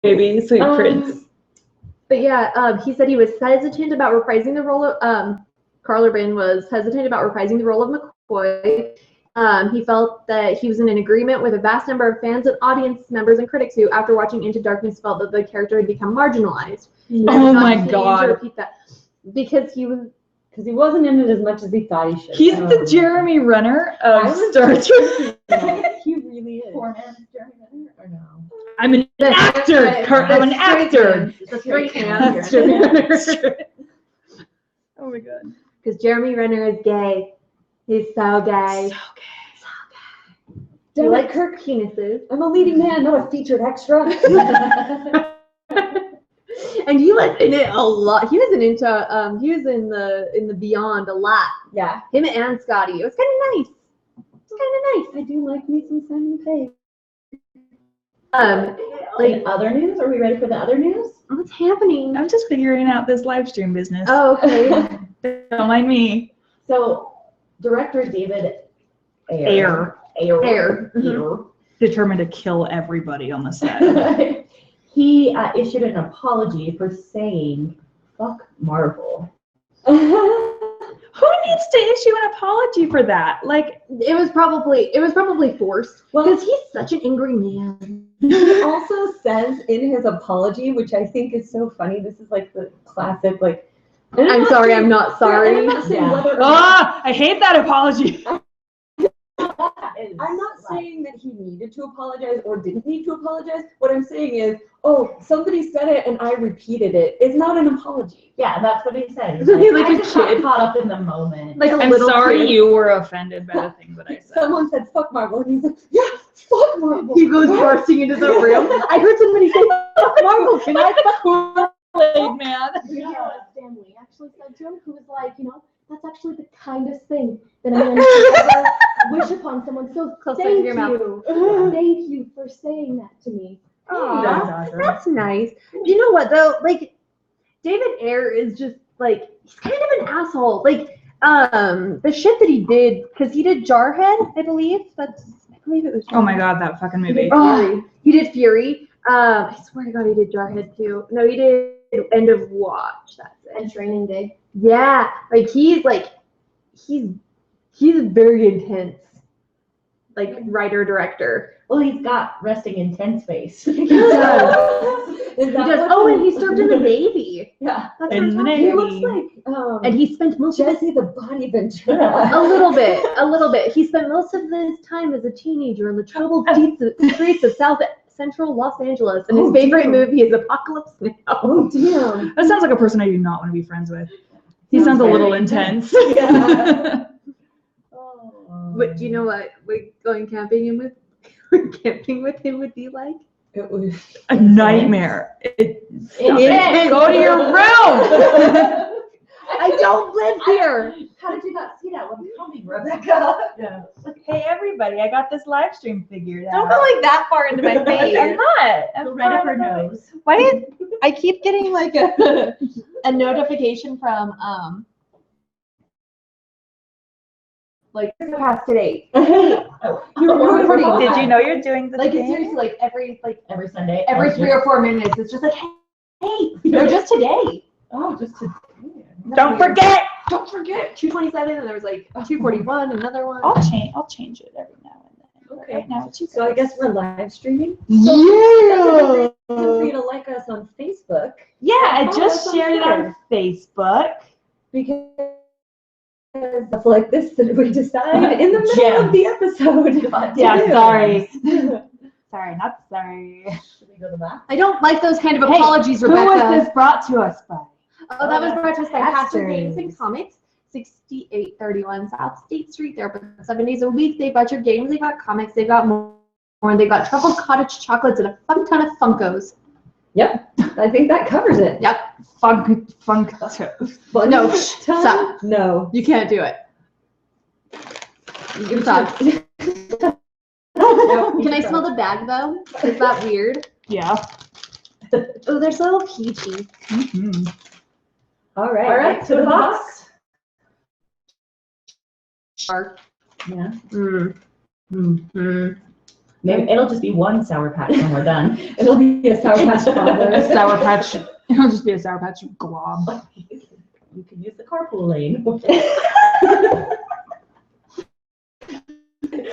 baby, sweet prince. But yeah, he said he was hesitant about reprising the role of Karl Urban was hesitant about reprising the role of McCoy. He felt that he was in an agreement with a vast number of fans and audience members and critics who, after watching Into Darkness, felt that the character had become marginalized. Oh my God! To repeat that because he wasn't in it as much as he thought he should. He's the Jeremy Renner of Star Trek. He really is. Poor man, Jeremy Renner, or no? I'm an actor. I'm an actor. The straight man. Oh my God. Because Jeremy Renner is gay. He's so gay. Do you like Kirk penises? I'm a leading man, not a featured extra. And he was in it a lot. He was in the Beyond a lot. Yeah. Him and Scotty. It was kind of nice. I do like me some Simon Pegg. Like other news? Are we ready for the other news? What's happening? I'm just figuring out this live stream business. Oh, okay. Don't mind me. So, director David Ayer. Ayer. Determined to kill everybody on the set. He issued an apology for saying, "Fuck Marvel." Who needs to issue an apology for that? Like, it was probably forced. Well, because he's such an angry man. He also says in his apology, which I think is so funny, this is like the classic, like, I'm sorry, I'm not sorry. I'm not saying Yeah. whether or I hate that apology. I'm not saying that he needed to apologize or didn't need to apologize. What I'm saying is, oh, somebody said it and I repeated it. It's not an apology. Yeah, that's what he said. He's Like like, a I just got kid. caught up in the moment. Like a I'm little sorry kid. you were offended by the thing that I said. Someone said, fuck Marvel. And he's like, yeah, fuck Marvel. He goes bursting into the room. I heard somebody say, fuck Marvel, can I fuck Kool-Aid man. You hear what Stan Lee actually said to him? Who was like, that's actually the kindest thing that a man could ever wish upon someone. So Close to thank your mouth. you. Thank you for saying that to me. Aw, that's nice. You know what though? Like, David Ayer is just like, he's kind of an asshole. Like, the shit that he did, because he did Jarhead, I believe it was. Oh my God, that fucking movie. Oh, he did Fury. I swear to God, he did Jarhead too. No, he did End of Watch. That's it. And Training Day. Yeah, like he's very intense, like writer director. Well, he's got resting intense face. He does. He does. Oh, and he served in the Navy. Yeah. That's In the what I'm He Navy. looks like And he spent most of his Jesse the Body Ventura. a little bit. He spent most of his time as a teenager in the troubled streets of South Central Los Angeles, and his favorite movie is Apocalypse Now. Oh, damn. That sounds like a person I do not want to be friends with. He sounds a little intense. Yeah. But do you know what going camping with him would be like? It was A nightmare. Go to your room. I don't live here. How did you not see that one coming, Rebecca? yeah. Hey everybody, I got this live stream figured out. Don't go like that far into my I'm face. not. Go right up her nose. Why did I keep getting like a notification from like past today? You're recording. Did you know you're doing the Like it's thing? seriously like Every Sunday. every 3 or 4 minutes. It's just like, hey, no, just today. Oh, just to. Don't forget. Don't forget 227, and there was like 241, another one. I'll change it every now and then. Okay. Right now it's you So I guys. guess we're live streaming. Yeah. For you to like us on Facebook Yeah, I Oh, just that's shared it on on Facebook. because stuff like this that we decide in the middle of the episode. Yeah, sorry. Sorry, not sorry. Should we go to that? I don't like those kind of Hey, apologies, Who Rebecca. was this brought to us by? Oh, that was brought to us by Pastor Games Pastors. and Comics, 6831 South State Street. They're open 7 days a week. They've got your games, they've got comics, they've got more. They've got truffle cottage chocolates and a fun ton of Funkos. Yep, I think that covers it. Yep. Funk. But No, stop. No. You can't do it. You can talk. No, Can I smell the bag though? Is that weird? Yeah. Oh, they're so little peachy. Mm-hmm. All right. All right, to the box. Shark. Yeah. Mm. Mm. Maybe it'll just be one Sour Patch when we're done. It'll be a Sour Patch A Toddler. Sour Patch. It'll just be a Sour Patch glob. You can use the carpool lane.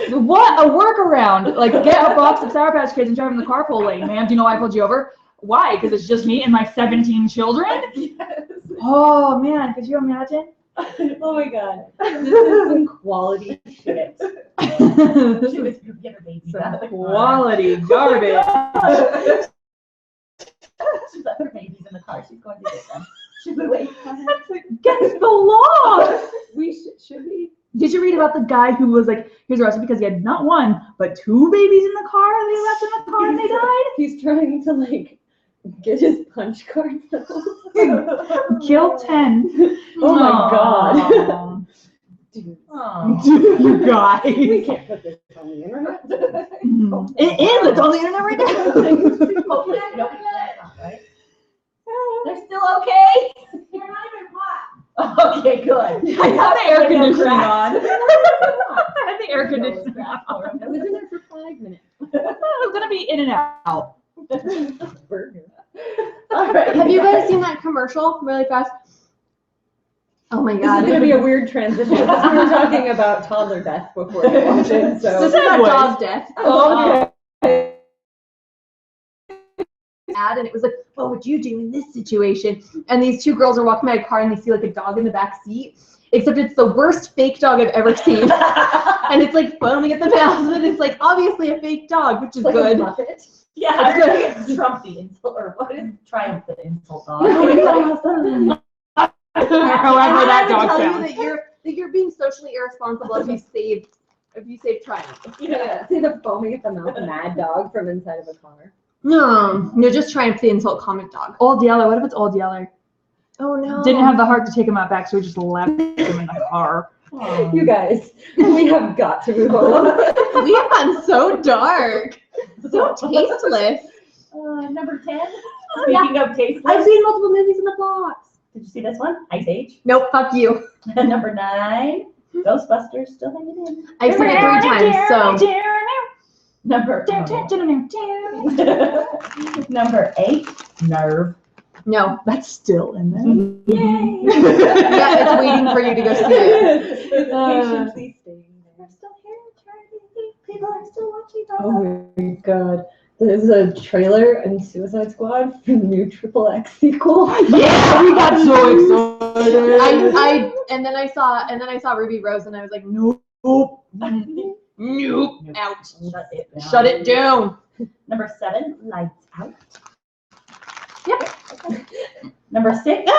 What a workaround! Like, get a box of Sour Patch Kids and drive in the carpool lane, man. Do you know why I pulled you over? Why? Because it's just me and my 17 children? Oh, man. Could you imagine? Oh my god. This is some quality shit. This She is was get her babies out of the car. quality garbage. She's left her babies in the car. She's going to get them. Should we wait? Against the law! Should we? Did you read about the guy who was like, he was arrested because he had not one, but two babies in the car? They left in the car and they died? He's trying to like get his punch card. Kill 10. Oh my god. Aw. Dude, Oh. You guys. we can't put this on the internet. It is. It's on the internet right now. Hopefully, nope, that's not right. They're still okay? They're not even hot. Okay, good. I have the air conditioning on. on. I have the air conditioning on. I was in there for 5 minutes. I'm gonna be in and out. Burger. All right. Have you guys seen that commercial really fast? Oh my This god. is gonna be a weird transition because we were talking about toddler death before we watched it. So This is about Segues. dog death. oh, okay. Ad, and it was like, what would you do in this situation? And these two girls are walking by a car and they see like a dog in the back seat, except it's the worst fake dog I've ever seen. And it's like foaming at the mouth, and it's like obviously a fake dog, which is Like good. a Muppet. Yeah, It's good. it's Trump the insult, or what is Triumph the insult dog? However that And I dog would tell sounds. you that you're being socially irresponsible if you save Triumph. Yeah. See the foaming at the mouth mad dog from inside of a car. No, just Triumph the insult comic dog. Old Yeller. What if it's Old Yeller? Oh no. Didn't have the heart to take him out back, so we just left him in the car. You guys, we have got to move on. We have gone so dark, so tasteless. Number 10. Speaking of tasteless, I've seen multiple movies in the box. did you see this one? Ice Age. Nope, fuck you. Number 9. Ghostbusters still hanging in. I've seen it 3 times, so. Number Number 8. Nerve. No. That's still in there. Yay! Yeah, it's waiting for you to go see it. Patiently staying there. I'm still here, Charlie. People are still watching. Oh my god. There's a trailer in Suicide Squad for the new Triple X sequel. Yeah, we got so excited. And then I saw Ruby Rose and I was like, nope. Nope. Out. Shut it down. Shut it down. Number 7. Lights Out. Yep. Okay. Number 6.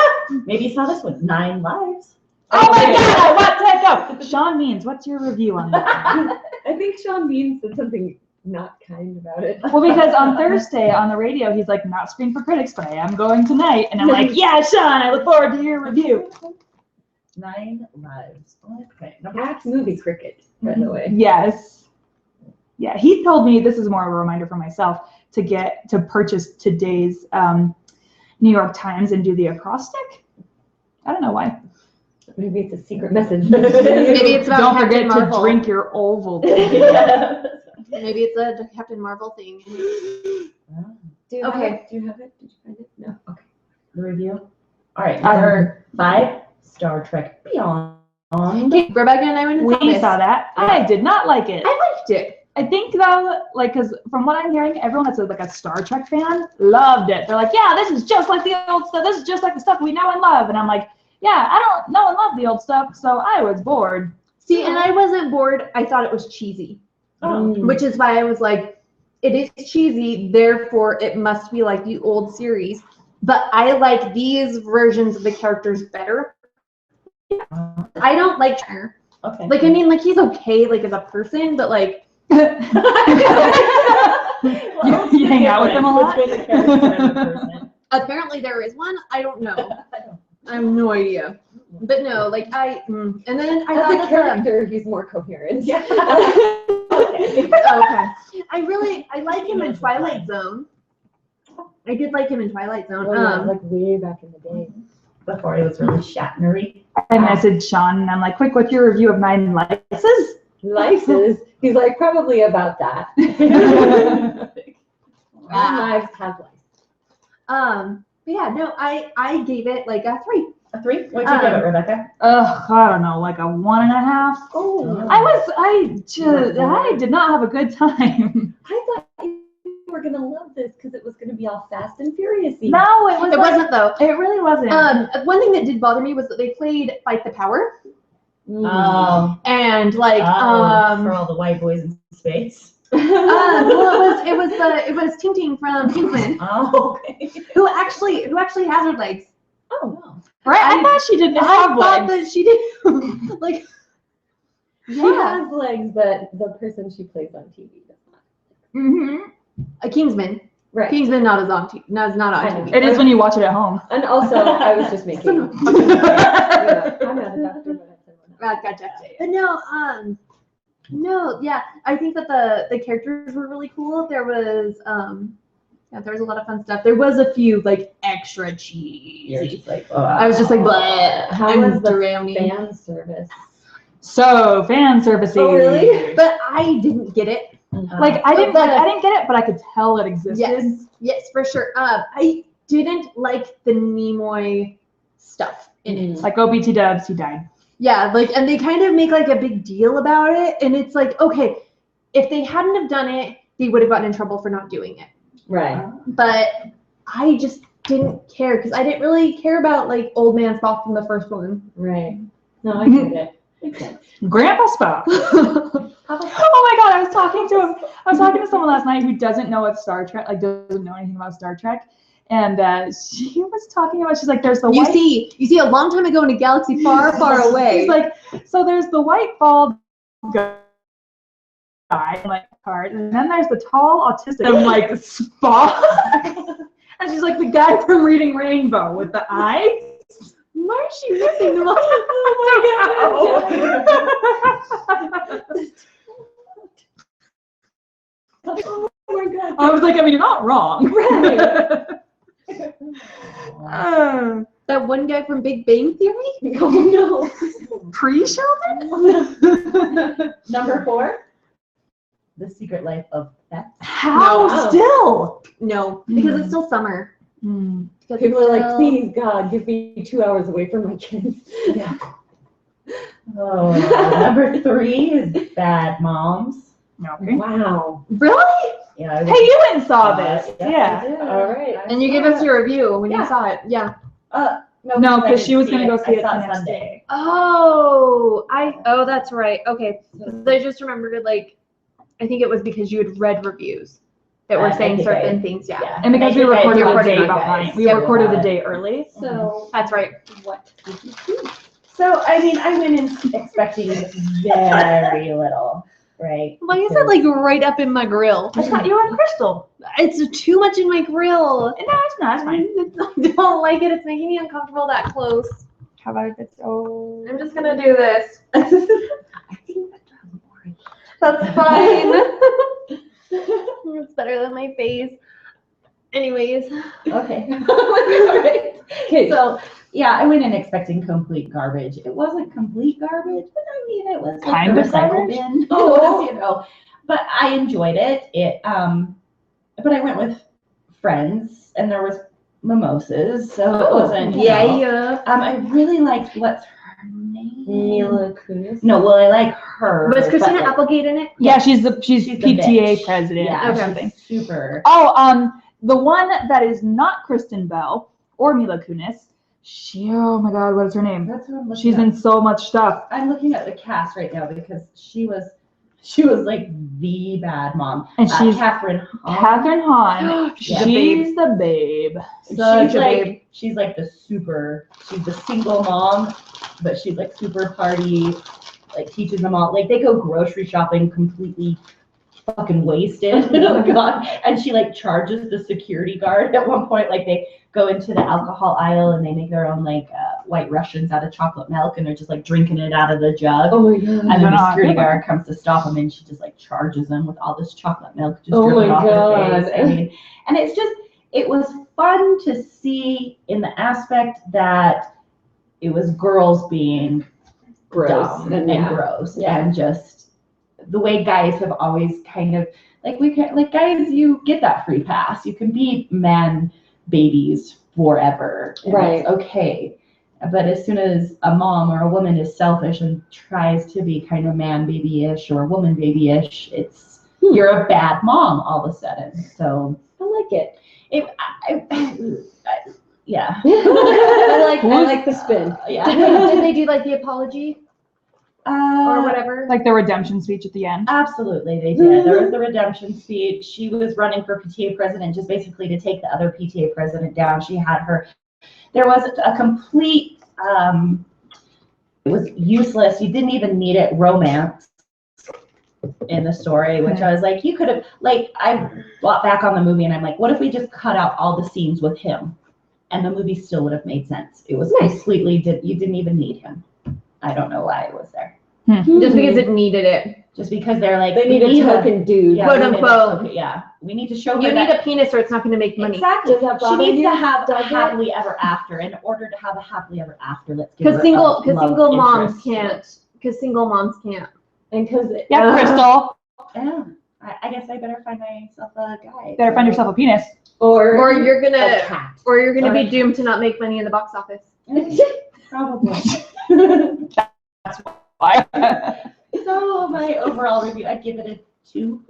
Maybe you saw this one. 9 Lives. Oh my god, I want to go. Sean Means, what's your review on that? I think Sean Bean said something not kind about it. Well, because on Thursday on the radio, he's like, not screened for critics, but I am going tonight. And I'm like, yeah, Sean, I look forward to your review. 9 Lives. Okay. Number Axe movie cricket, by the way. Yes. Yeah, he told me, this is more of a reminder for myself, to purchase today's New York Times and do the acrostic. I don't know why. Maybe it's a secret message. Maybe it's about Don't Captain forget Marvel. to drink your oval. Yeah. Maybe it's a Captain Marvel thing. Do you have Okay. it? Do you have it? Did you find it? No. Okay. The review. All right. Number 5. Star Trek Beyond. Okay, Rebecca and I went and saw We this. saw that. I did not like it. I liked it. I think though, like, cause from what I'm hearing, everyone that's like a Star Trek fan loved it. They're like, yeah, this is just like the old stuff. This is just like the stuff we know and love. And I'm like, yeah, I don't know and love the old stuff, so I was bored. See, and I wasn't bored. I thought it was cheesy, which is why I was like, it is cheesy, therefore it must be like the old series. But I like these versions of the characters better. I don't like her. Okay. Like, I mean, like, he's okay, like, as a person, but, like, You hang out with them a lot? Between the character and the person. apparently there is one. I don't know. I don't- I have no idea. But no, like, and then I As thought a that character, he's more coherent. Yeah. okay. I like him in Twilight Zone. I did like him in Twilight Zone. Oh, yeah, like way back in the day. Before he was really Shatnery. I messaged Sean and I'm like, quick, what's your review of 9 Lives? Lices. He's like, probably about that. All knives have lice. But yeah, no, I gave it like a 3. A 3? What'd you give it, Rebecca? Ugh, I don't know, like a 1.5. Oh. I did not have a good time. I thought you were gonna love this because it was gonna be all Fast and Furious-y. No, it was. It wasn't though. It really wasn't. One thing that did bother me was that they played Fight the Power, Oh. and like For all the white boys in space. well, it was Ting Ting from Kingsman, Oh, okay. who actually has her legs. Oh, no. Right? I thought she didn't I have thought legs. that she did. Like, She yeah, has legs, but the person she plays on TV does not. Mm-hmm. a Kingsman. Right. Kingsman not on TV. It is when you watch it at home. And also, I was just making. Son of a Yeah, I'm not a doctor, but I said Gotcha. But no, yeah, I think that the characters were really cool. There was there was a lot of fun stuff. There was a few like extra You're cheesy. just like, I was just like, bleh. How I'm was the drowning. fan service. So fan servicing. Oh, really? But I didn't get it. Like I didn't get it, but I could tell it existed. Yes, for sure. I didn't like the Nimoy stuff in it. Like OBT dubs, he died. Yeah, like, and they kind of make like a big deal about it, and it's like, okay, if they hadn't have done it, they would have gotten in trouble for not doing it. Right. But I just didn't care because I didn't really care about like Old Man Spock from the first one. Right. No, I get it. Makes sense. Grandpa Spock. Oh my god, I was talking to someone last night who doesn't know what Star Trek, like doesn't know anything about Star Trek. And she was talking about, she's like, there's the You white. see, a long time ago in a galaxy far, far away. She's like, so there's the white bald guy, like card, and then there's the tall autistic. I'm like Spock, and she's like the guy from Reading Rainbow with the eyes. Why is she missing the most? Oh my god. I was like, I mean, you're not wrong. That one guy from Big Bang Theory? Oh no. Pre-Sheldon? Number 4, The Secret Life of Pets. How Wow. still? No, because it's still summer. Because People are it's like, still- please God, give me 2 hours away from my kids. Yeah. Oh, number 3 is Bad Moms. Okay. Wow. Really? Yeah. I Hey, you went and saw this. yes, I Yeah. did. All right. I And you gave saw us it. your review when Yeah. you saw it. Yeah. No, I because she didn't was see going to go see it I saw the next Sunday. day. Oh, that's right. Okay. 'Cause I just remembered, like, I think it was because you had read reviews that were I saying think I certain did. things. Yeah. And because we I think I recorded told the day you about guys mine. We Yep. recorded the about day it. early. So, That's right. what did you see? So, I mean, I went in expecting very little, right? Why is it like right up in my grill? I thought you were in Crystal. It's too much in my grill. No, it's not. It's fine. I don't like it. It's making me uncomfortable that close. How about if it's I'm just gonna do this. I think that sounds boring. That's fine. It's better than my face. Anyways. Okay. Alright. Okay. So, yeah, I went in expecting complete garbage. It wasn't complete garbage, but I mean, it was like Kind the of recycle garbage? bin. Oh. It was, you know, but I enjoyed it. But I went with friends, and there was mimosas, so it wasn't. you know. Yeah. I really liked what's her name? Mila Kunis. No, well, I like her. Was Christina but, like, Applegate in it? Yeah, she's the She's the PTA bitch. president Yeah, or okay. something. super. Oh, the one that is not Kristen Bell or Mila Kunis. Oh my God, what is her name? That's what I'm looking She's at. in so much stuff. I'm looking at the cast right now because she was like the bad mom. And she's Catherine Hahn. Catherine Hahn. She's She's the babe. She's like she's the single mom, but she's like super party, like teaches them all, like they go grocery shopping completely fucking wasted. Oh god. And she like charges the security guard at one point, like they go into the alcohol aisle and they make their own like white Russians out of chocolate milk and they're just like drinking it out of the jug. Oh my god. And then the God. security guard comes to stop them, and she just like charges them with all this chocolate milk just Oh dripping my off God. her face. I mean, and it's just, it was fun to see in the aspect that it was girls being Gross. dumb and yeah. gross Yeah. and just the way guys have always kind of like guys, you get that free pass. You can be man babies forever. And Right. It's okay. But as soon as a mom or a woman is selfish and tries to be kind of man baby-ish or woman baby-ish, it's you're a bad mom all of a sudden. So I like it. yeah. I like the spin. Yeah. Did they do like the apology or Uh, whatever? Like the redemption speech at the end. Absolutely, they did. There was the redemption speech. She was running for PTA president just basically to take the other PTA president down. She had her. There was a complete. It was useless. You didn't even need it. Romance in the story, which I was like, you could have. Like, I thought back on the movie, and I'm like, what if we just cut out all the scenes with him, and the movie still would have made sense. It was completely. You didn't even need him. I don't know why it was there. Just because it needed it. Just because they're like, They we need a token dude. Yeah, Quote we need unquote. yeah, we need to show her You need that. a penis or it's not going to make money. Exactly. Does that She bother needs you? to have a Does it? happily ever after. In order to have a happily ever after, let's give her Because a single love moms interest. can't. Because single moms can't. And because Yeah, Crystal. Yeah. I guess I better find myself a guy. Better find yourself a penis. Or you're a gonna cat. or you're gonna be Or- doomed to not make money in the box office. Probably. Why? So my overall review, I'd give it a 2.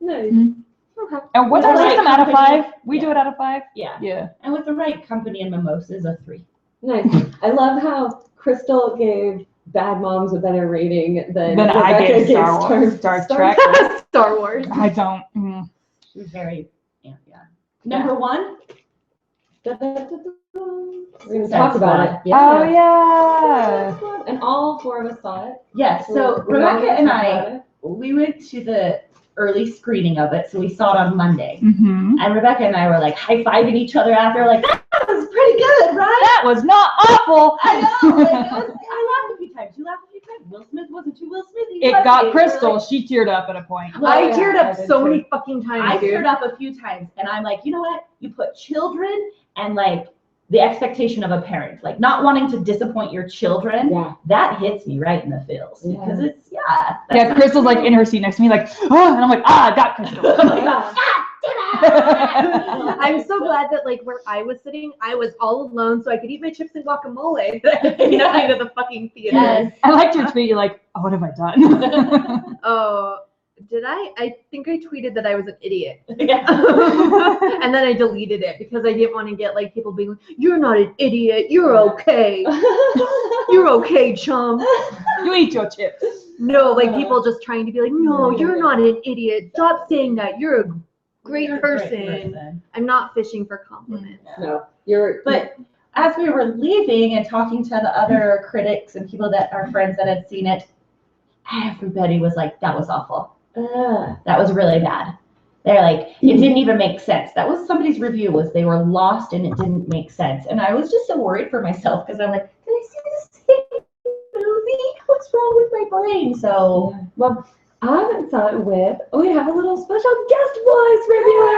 Nice. Okay. And what's With our the right system out of company. 5? We do Yeah. it out of 5? Yeah. Yeah. And with the right company and mimosas, a 3. Nice. I love how Crystal gave Bad Moms a better rating than Then I Rebecca gave Star Wars, Star Trek. Star Wars. I don't. She was very, yeah. Number 1? We're gonna talk about it. Oh yeah. And all 4 of us saw it. Yes, so We're not Rebecca gonna and talk I, about it. we went to the early screening of it, so we saw it on Monday. Mm-hmm. And Rebecca and I were like high-fiving each other after, like, that was pretty good, right? That was not awful. I know, like, I laughed a few times. You laughed a few times. Will Smith wasn't too Will Smith. It got Crystal. She teared up at a point. I yeah, teared I up did so too. many fucking times, I dude. teared up a few times, and I'm like, you know what? You put children and, like, the expectation of a parent, like, not wanting to disappoint your children, Yeah. that hits me right in the feels. Yeah. Because it's, Yeah, Crystal's like in her seat next to me, like, oh, and I'm like, I got Crystal. I'm so glad that like where I was sitting, I was all alone, so I could eat my chips and guacamole. Nothing to the fucking theater. Yes. I liked your tweet. You're like, oh, what have I done? Oh, did I? I think I tweeted that I was an idiot. Yeah. And then I deleted it because I didn't want to get like people being like, "You're not an idiot. You're okay. You're okay, chum." You eat your chips. No, like people just trying to be like, "No, you're not an idiot. Stop saying that. You're a great You're a person." I'm not fishing for compliments. No, you're. But as we were leaving and talking to the other critics and people that are friends that had seen it, everybody was like, that was awful. That was really bad. They're like, it didn't even make sense. That was somebody's review, was they were lost and it didn't make sense. And I was just so worried for myself because I'm like, did I see the same movie? What's wrong with my brain? So, Well, I saw it with. Oh, we have a little special guest voice reviewer.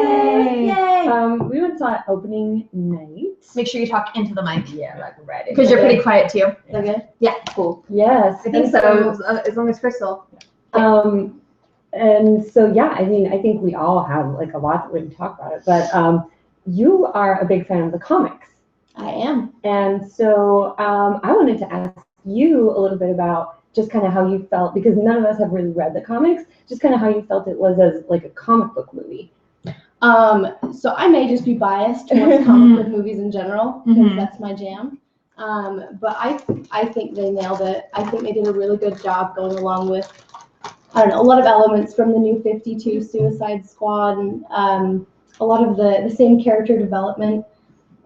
Yay! Yay! We went and saw it opening night. Make sure you talk into the mic Yeah, like right. because you're pretty quiet too. Okay. Yeah, cool. Yes, I think so. As long as Crystal. And so yeah, I mean, I think we all have like a lot that we can talk about it, but you are a big fan of the comics. I am. And so I wanted to ask you a little bit about just kind of how you felt, because none of us have really read the comics, just kind of how you felt it was as like a comic book movie. So I may just be biased towards comic book movies in general, because Mhm. that's my jam. But I think they nailed it. I think they did a really good job going along with, I don't know, a lot of elements from the New 52, Suicide Squad, and a lot of the same character development.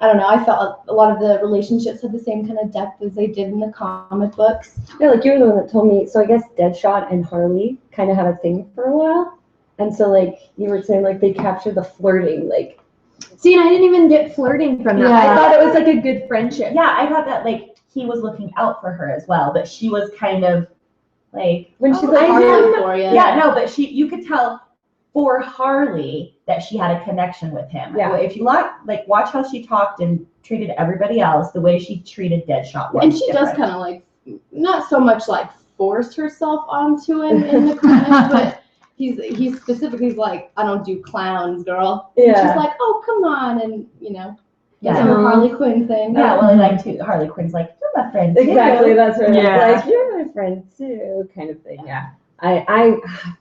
I don't know, I felt a lot of the relationships had the same kind of depth as they did in the comic books. Yeah, like you were the one that told me, so I guess Deadshot and Harley kind of had a thing for a while. And so like you were saying, like they captured the flirting, like. See, and I didn't even get flirting from that. Yeah. I thought it was like a good friendship. Yeah, I thought that like he was looking out for her as well, but she was kind of like, When she's oh, like, Harley for you. yeah, no, but you could tell for Harley that she had a connection with him. Yeah. If you watch how she talked and treated everybody else, the way she treated Deadshot was And she does different. kind of like, not so much like forced herself onto him in the comics, but he's specific. He's like, I don't do clowns, girl. And Yeah. she's like, oh, come on, and Yeah. does her Harley Quinn thing. Yeah, well, like too, Harley Quinn's like, you're my friend too. Exactly, that's what Yeah. it's like, you're my friend too, kind of thing, yeah. I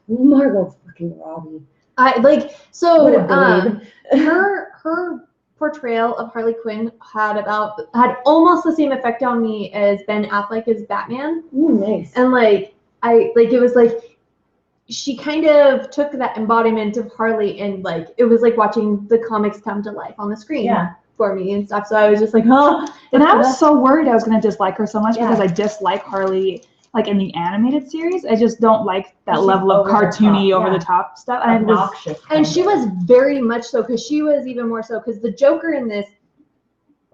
Margot fucking Robbie. I like so What a babe. her portrayal of Harley Quinn had almost the same effect on me as Ben Affleck as Batman. Ooh, nice. And it was like she kind of took that embodiment of Harley and like it was like watching the comics come to life on the screen Yeah. for me and stuff. So I was just like, oh, And I was so worried I was gonna dislike her so much Yeah. because I dislike Harley like in the animated series. I just don't like that She's level of over the cartoony, top, over yeah. the top stuff. And I was, Obnoxious. and she was very much so because she was even more so because the Joker in this,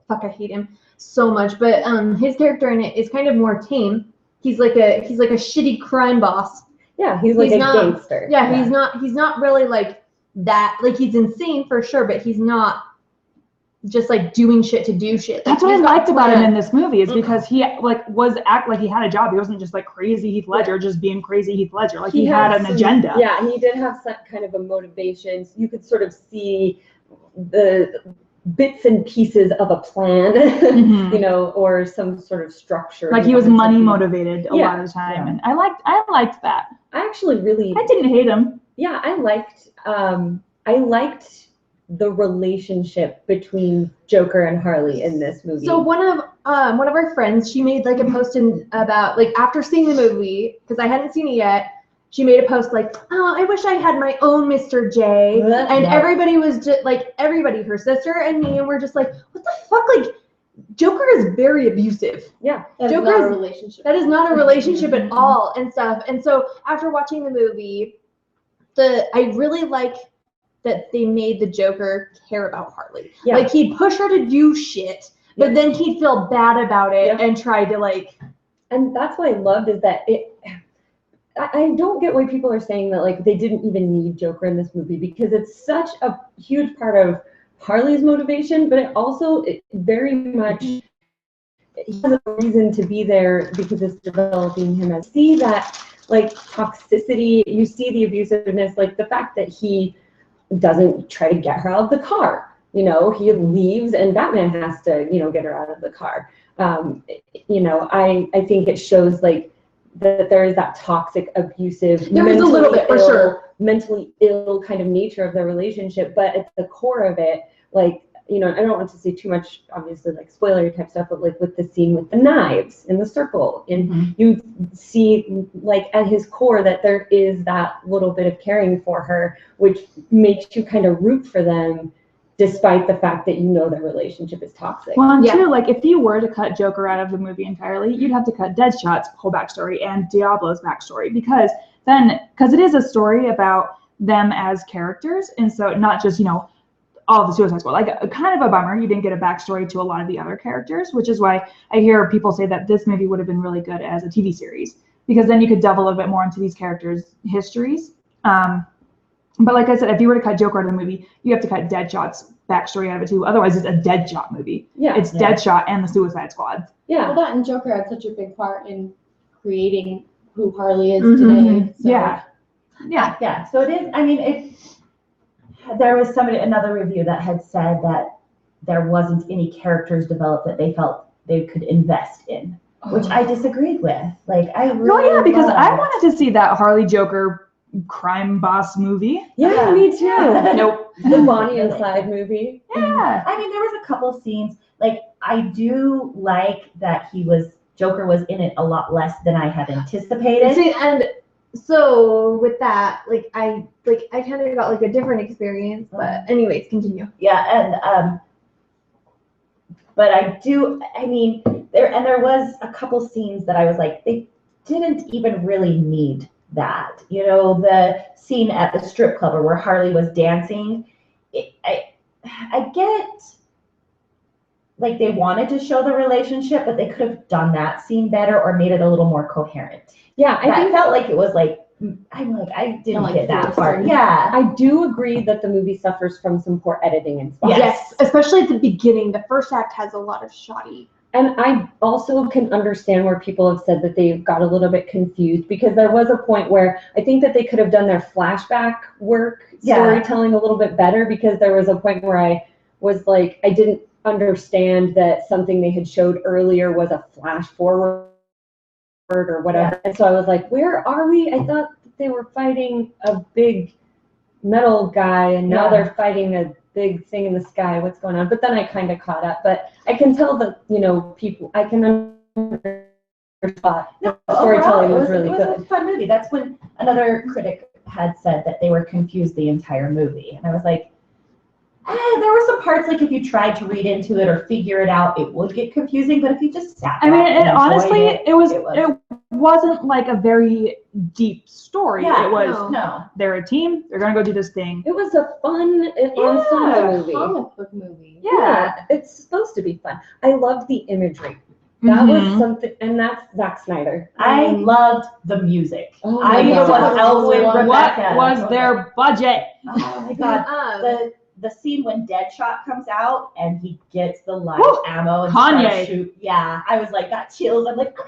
fuck, I hate him so much. But his character in it is kind of more tame. He's like a shitty crime boss. Yeah, he's like He's a not- gangster. Yeah, he's not really like that. Like he's insane for sure, but he's not just like doing shit to do shit. Like, that's what I he's got liked about him plan. in this movie is because he like was act like he had a job. He wasn't just like crazy Heath Ledger, just being crazy Heath Ledger. Like he had an some- agenda. Yeah, he did have some kind of a motivation. You could sort of see the bits and pieces of a plan, Mhm. you know, or some sort of structure. Like he was behind money something. motivated a Yeah, lot of the time, yeah. and I liked that. I actually really, I didn't hate him. yeah, I liked the relationship between Joker and Harley in this movie. So one of our friends, she made like a post about like after seeing the movie because I hadn't seen it yet. She made a post like, "Oh, I wish I had my own Mr. J," and Yeah. everybody was just like, her sister and me, and we're just like, "What the fuck?" Like, Joker is very abusive. That is Joker not a is- relationship. That is not a relationship at all and stuff. And so after watching the movie, I really like that they made the Joker care about Harley. Yeah. Like he'd push her to do shit, but then he'd feel bad about it Yeah. and try to like. And that's what I loved is that I don't get why people are saying that like they didn't even need Joker in this movie because it's such a huge part of Harley's motivation, but it very much he has a reason to be there because it's developing him as see that like toxicity, you see the abusiveness, like the fact that he doesn't try to get her out of the car. You know, he leaves and Batman has to, you know, get her out of the car. You know, I think it shows like that there is that toxic, abusive, There is a little bit, for sure. mentally ill kind of nature of the relationship, but at the core of it, like, you know, I don't want to say too much, obviously, like spoilery type stuff, but like with the scene with the knives in the circle, and you see, like, at his core that there is that little bit of caring for her, which makes you kind of root for them, despite the fact that you know their relationship is toxic. Well, and Yeah. too, like if you were to cut Joker out of the movie entirely, you'd have to cut Deadshot's whole backstory and Diablo's backstory because it is a story about them as characters, and so not just, you know, all of the Suicide Squad. Like, kind of a bummer you didn't get a backstory to a lot of the other characters, which is why I hear people say that this movie would have been really good as a TV series because then you could delve a little bit more into these characters' histories. But like I said, if you were to cut Joker out of the movie, you have to cut Deadshot's backstory out of it too. Otherwise, it's a Deadshot movie. Yeah, It's Yeah. Deadshot and the Suicide Squad. yeah. Well, that and Joker had such a big part in creating who Harley is Mhm. today. So. Yeah. Yeah. So it is. I mean, there was another review that had said that there wasn't any characters developed that they felt they could invest in, which I disagreed with. Like, I really. No, yeah, because I loved- wanted to see that Harley Joker crime boss movie. Yeah, me too. Nope. The Bonnie and Clyde movie. Yeah. I mean, there was a couple scenes. Like, I do like that Joker was in it a lot less than I had anticipated. See, and so with that, I kind of got like a different experience. But anyways, continue. Yeah, and but I mean, there was a couple scenes that I was like, they didn't even really need that. You know, the scene at the strip club where Harley was dancing, I get like they wanted to show the relationship, but they could have done that scene better or made it a little more coherent. Yeah, I felt like it was like, I didn't Like get that forced. part. Yeah. I do agree that the movie suffers from some poor editing and spots. Yes. Especially at the beginning. The first act has a lot of shoddy And I also can understand where people have said that they got a little bit confused, because there was a point where I think that they could have done their flashback work, storytelling a little bit better, because there was a point where I was like, I didn't understand that something they had showed earlier was a flash forward or whatever. And so I was like, where are we? I thought that they were fighting a big metal guy, and now they're fighting a big thing in the sky. What's going on? But then I kind of caught up. But I can tell that, people, I can understand the storytelling was really good. It was a fun movie. That's when another critic had said that they were confused the entire movie. And I was like, there were some parts, like if you tried to read into it or figure it out, it would get confusing. But if you just sat I mean, back and honestly, enjoyed it wasn't like a very deep story. Yeah, it was, no. they're a team, they're gonna go do this thing. It was a fun ensemble movie. Comic book movie. Yeah, it's supposed to be fun. I loved the imagery. That was something, and that's Zack Snyder. I loved the music. Oh I my was God. Elwin What Rebecca. was their budget? Oh my God. The scene when Deadshot comes out and he gets the live Woo! ammo and Kanye. starts shoot. Yeah, I was like, got chills. I'm like, oh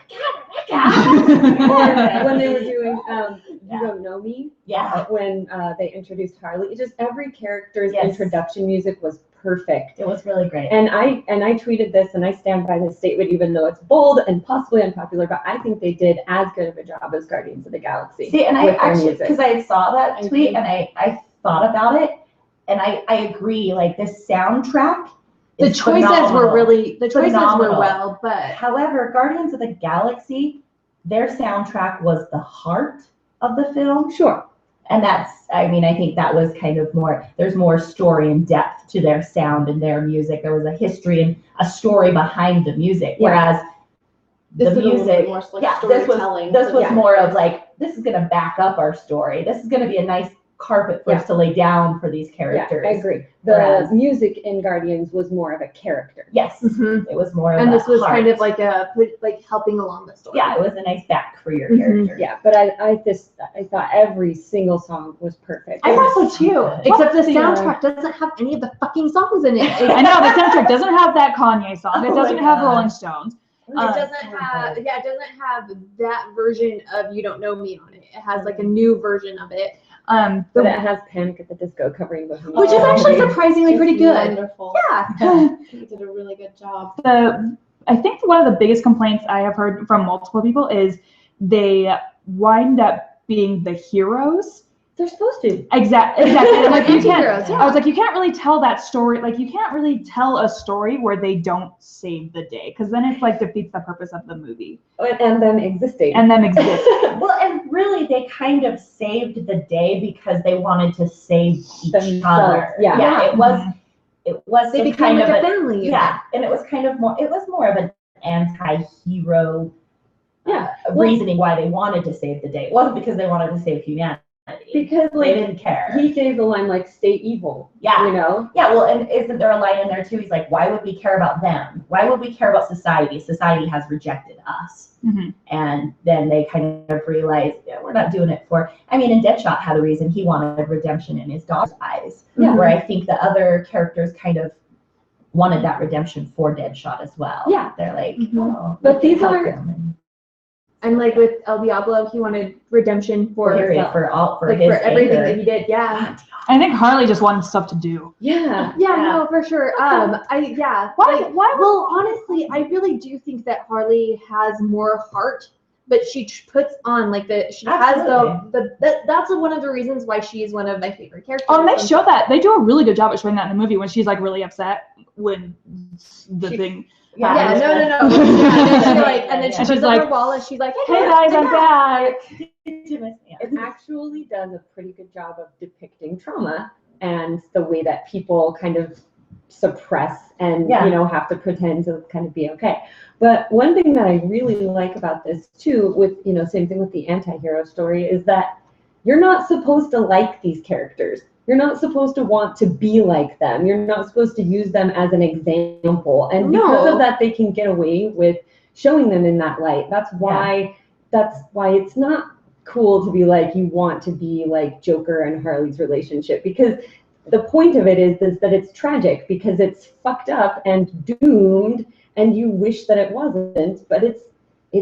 my God, Rebecca. When they were doing You Don't Know Me, Yeah. when they introduced Harley, just every character's Yes. introduction music was perfect. It was really great. And I tweeted this, and I stand by this statement, even though it's bold and possibly unpopular, but I think they did as good of a job as Guardians of the Galaxy. See, and I with their actually, music. because I saw that I tweet agree. and I thought about it, and I agree, like this soundtrack The is choices phenomenal. were Phenomenal. well, but However, Guardians of the Galaxy, their soundtrack was the heart of the film. Sure. And that's, I mean, I think that was kind of more, there's more story and depth to their sound and their music. There was a history and a story behind the music. Yeah. Whereas This the is a little music, bit more like yeah, this storytelling. was Yeah. more of like, this is going to back up our story. This is going to be a nice carpet for us to lay down for these characters. Yeah, I agree. The Whereas- music in Guardians was more of a character. Yes, Mhm. it was more of and a this was kind heart. of like helping along the story. Yeah, it was a nice back for your Mhm. character. Yeah, but I thought every single song was perfect. I thought so too. Good. Except the What's the, soundtrack doesn't have any of the fucking songs in it. I know the soundtrack doesn't have that Kanye song. Oh It my doesn't have God. Rolling Stones. It doesn't have that version of You Don't Know Me on it. It has like a new version of it. But it has Panic at the Disco covering Bohemian. Which is actually surprisingly It's pretty good. Wonderful. Yeah. He did a really good job. I think one of the biggest complaints I have heard from multiple people is they wind up being the heroes. They're supposed to. Exactly. Like you can't. Anti-heroes, yeah. I was like, you can't really tell that story. Like you can't really tell a story where they don't save the day, because then it's like defeats the purpose of the movie And them existing. and them exist. Well, and really, they kind of saved the day because they wanted to save each Themselves, other. yeah. It was They some became kind like of a family unit. yeah, and it was kind of more. It was more of an anti-hero Yeah. reasoning why they wanted to save the day. It wasn't because they wanted to save humanity. Because They like didn't care. he gave the line like "Stay evil." Yeah. You know. Yeah, well, and isn't there a line in there too? He's like, why would we care about them? Why would we care about society? Society has rejected us. Mhm. And then they kind of realized, yeah, we're not doing it for, I mean, and Deadshot had a reason. He wanted redemption in his daughter's eyes. Yeah. Where I think the other characters kind of wanted that redemption for Deadshot as well. Yeah. They're like, Mhm. oh, But we can these help are- him. And like with El Diablo, he wanted redemption for Period, himself. for all, for Like his for everything anger. that he did. Yeah. I think Harley just wanted stuff to do. Yeah. Yeah, Yeah. no, for sure. Why? Like, Why? well, honestly, I really do think that Harley has more heart, but she puts on like she has that's one of the reasons why she's one of my favorite characters. Oh, and they show that. They do a really good job at showing that in the movie when she's like really upset when the She- thing. Yeah, happens. no. Yeah, and then she and then she And puts she's up her like, wall and she's like, Hey guys, I'm back. It actually does a pretty good job of depicting trauma and the way that people kind of suppress and Yeah. have to pretend to kind of be okay. But one thing that I really like about this too, with same thing with the anti-hero story, is that you're not supposed to like these characters. You're not supposed to want to be like them. You're not supposed to use them as an example. And because No. of that, they can get away with showing them in that light. That's why it's not cool to be like, you want to be like Joker and Harley's relationship, because the point of it is that it's tragic because it's fucked up and doomed, and you wish that it wasn't, but it's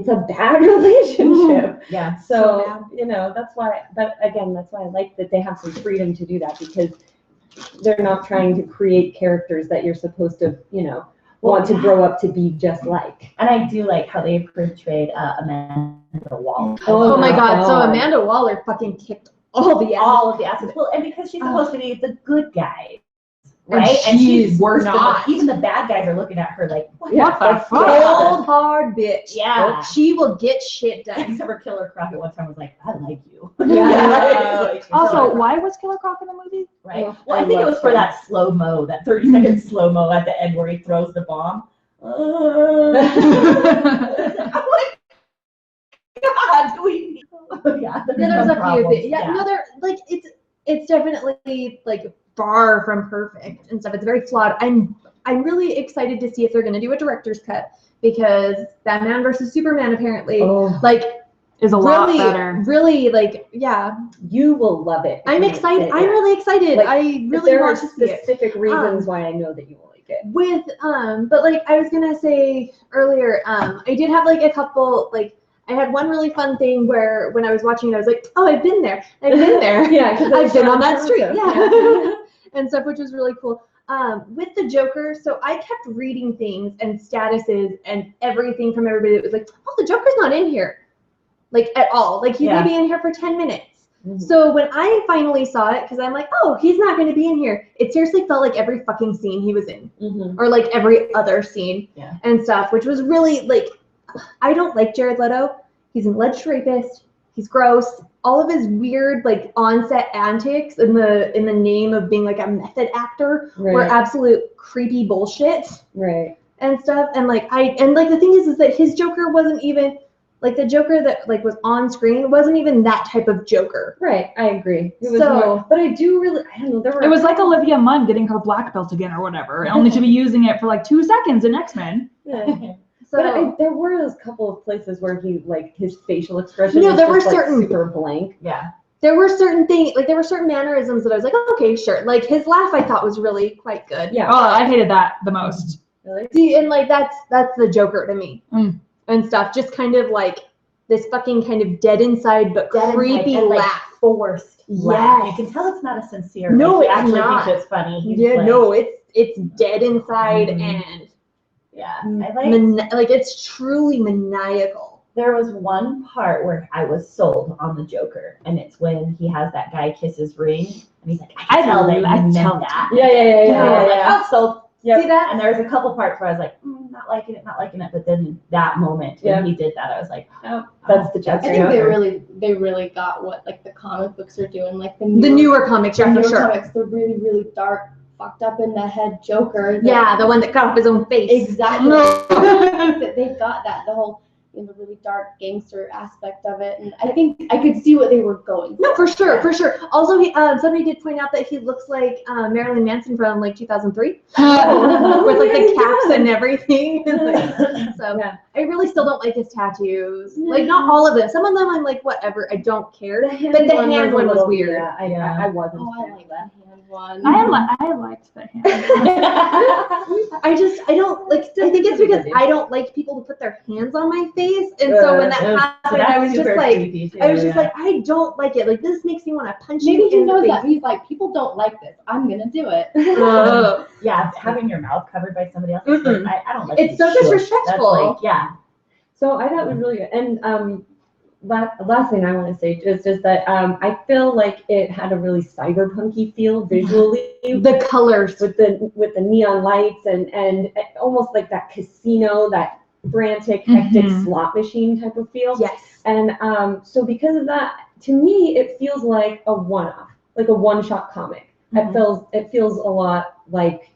a bad relationship. Yeah. So, you know, that's why I like that they have some freedom to do that, because they're not trying to create characters that you're supposed to, you know, want to grow up to be just like. And I do like how they portrayed Amanda Waller. Oh my God. So Amanda Waller fucking kicked all the ass. All of the assets. Well, and because she's supposed to be the good guy, And right? And she's worse not. even the bad guys are looking at her like, what What the the fuck? cold hard bitch. Yeah. She will get shit done. Except for Killer Croc at one time was like, I like you. Yeah. Also, why was Killer Croc in the movie? Right. Oh, Well, I I think it love was for him. that slow-mo, that 30-second slow-mo at the end where he throws the bomb. I'm like, God, do we need... Yeah, There's a few problems. things. Yeah, no, they're like it's definitely like far from perfect and stuff. It's very flawed. I'm really excited to see if they're gonna do a director's cut, because Batman versus Superman apparently like Is a lot really better. really like yeah. You will love it. I'm excited. I'm really excited. Like, I really there are want to see it. specific reasons why I know that you will like it. With but like I was gonna say earlier, I did have like a couple like I had one really fun thing where when I was watching it I was like, oh, I've been there. Yeah, because I've been on that street, yeah. And stuff, which was really cool. With the Joker, so I kept reading things and statuses and everything from everybody that was like, oh, the Joker's not in here, like at all. Like he's gonna be in here for 10 minutes. So when I finally saw it, because I'm like, oh, he's not going to be in here, it seriously felt like every fucking scene he was in, or like every other scene and stuff, which was really like, I don't like Jared Leto. He's an alleged rapist. He's gross. All of his weird like on-set antics in the name of being like a method actor were absolute creepy bullshit and stuff. And like the thing is that his Joker wasn't even. Like the Joker that like was on screen wasn't even that type of Joker. Right, I agree. It was So- more, but I do really, I don't know. There were It was like Olivia Munn getting her black belt again or whatever, only to be using it for like 2 seconds in X-Men. Yeah. So But there were those couple of places where he like his facial expression. No, was there were just, like, certain- super blank. Yeah. there were certain things, like there were certain mannerisms that I was like, oh, okay, sure. Like his laugh I thought was really quite good. Yeah. Oh, I hated that the most. Really? See, and like that's the Joker to me and stuff. Just kind of like this fucking kind of dead inside but creepy and, like, laugh. forced laugh. Yes. You can tell it's not a sincere. No, like, he it's actually not. thinks it's funny. He's Yeah, like, no, it's dead inside and Yeah. I like. like it's truly maniacal. There was one part where I was sold on the Joker, and it's when he has that guy kiss his ring, and he's like, I can tell that you meant that. Yeah. And I was like, oh, sold. Yep. See that? And there was a couple parts where I was like, not liking it. But then that moment when he did that, I was like, oh, That's the I Joker. think they really got what like the comic books are doing, like the The newer comics, yeah, for newer sure. comics, the really, really dark, fucked up in the head Joker. Yeah, the one that cut off his own face. Exactly. That they've got that, the whole the really dark gangster aspect of it, and I think I could see what they were going for. No, for sure, for sure. Also, he somebody did point out that he looks like Marilyn Manson from like 2003, with like the caps and everything. So Yeah. I really still don't like his tattoos. Like not all of them. Some of them I'm like whatever. I don't care. But the hand one was weird. Yeah, I wasn't. Oh, I a fan like of that. the hand one. I liked the hand. I don't like. I think it's because I don't like people to put their hands on my face, and so when that happened, I was just like, I don't like it. Like this makes me want to punch Maybe you he in the knows face. that. He's like, people don't like this. I'm gonna do it. Yeah, having your mouth covered by somebody else. Mm-mm. I don't like. It's so this shit. disrespectful. That's like, yeah. So I thought it was really good. And last thing I want to say is just that I feel like it had a really cyberpunky feel visually. The colors. with the neon lights and almost like that casino, that frantic, hectic slot machine type of feel. Yes. And so because of that, to me, it feels like a one-off, like a one-shot comic. It feels a lot like,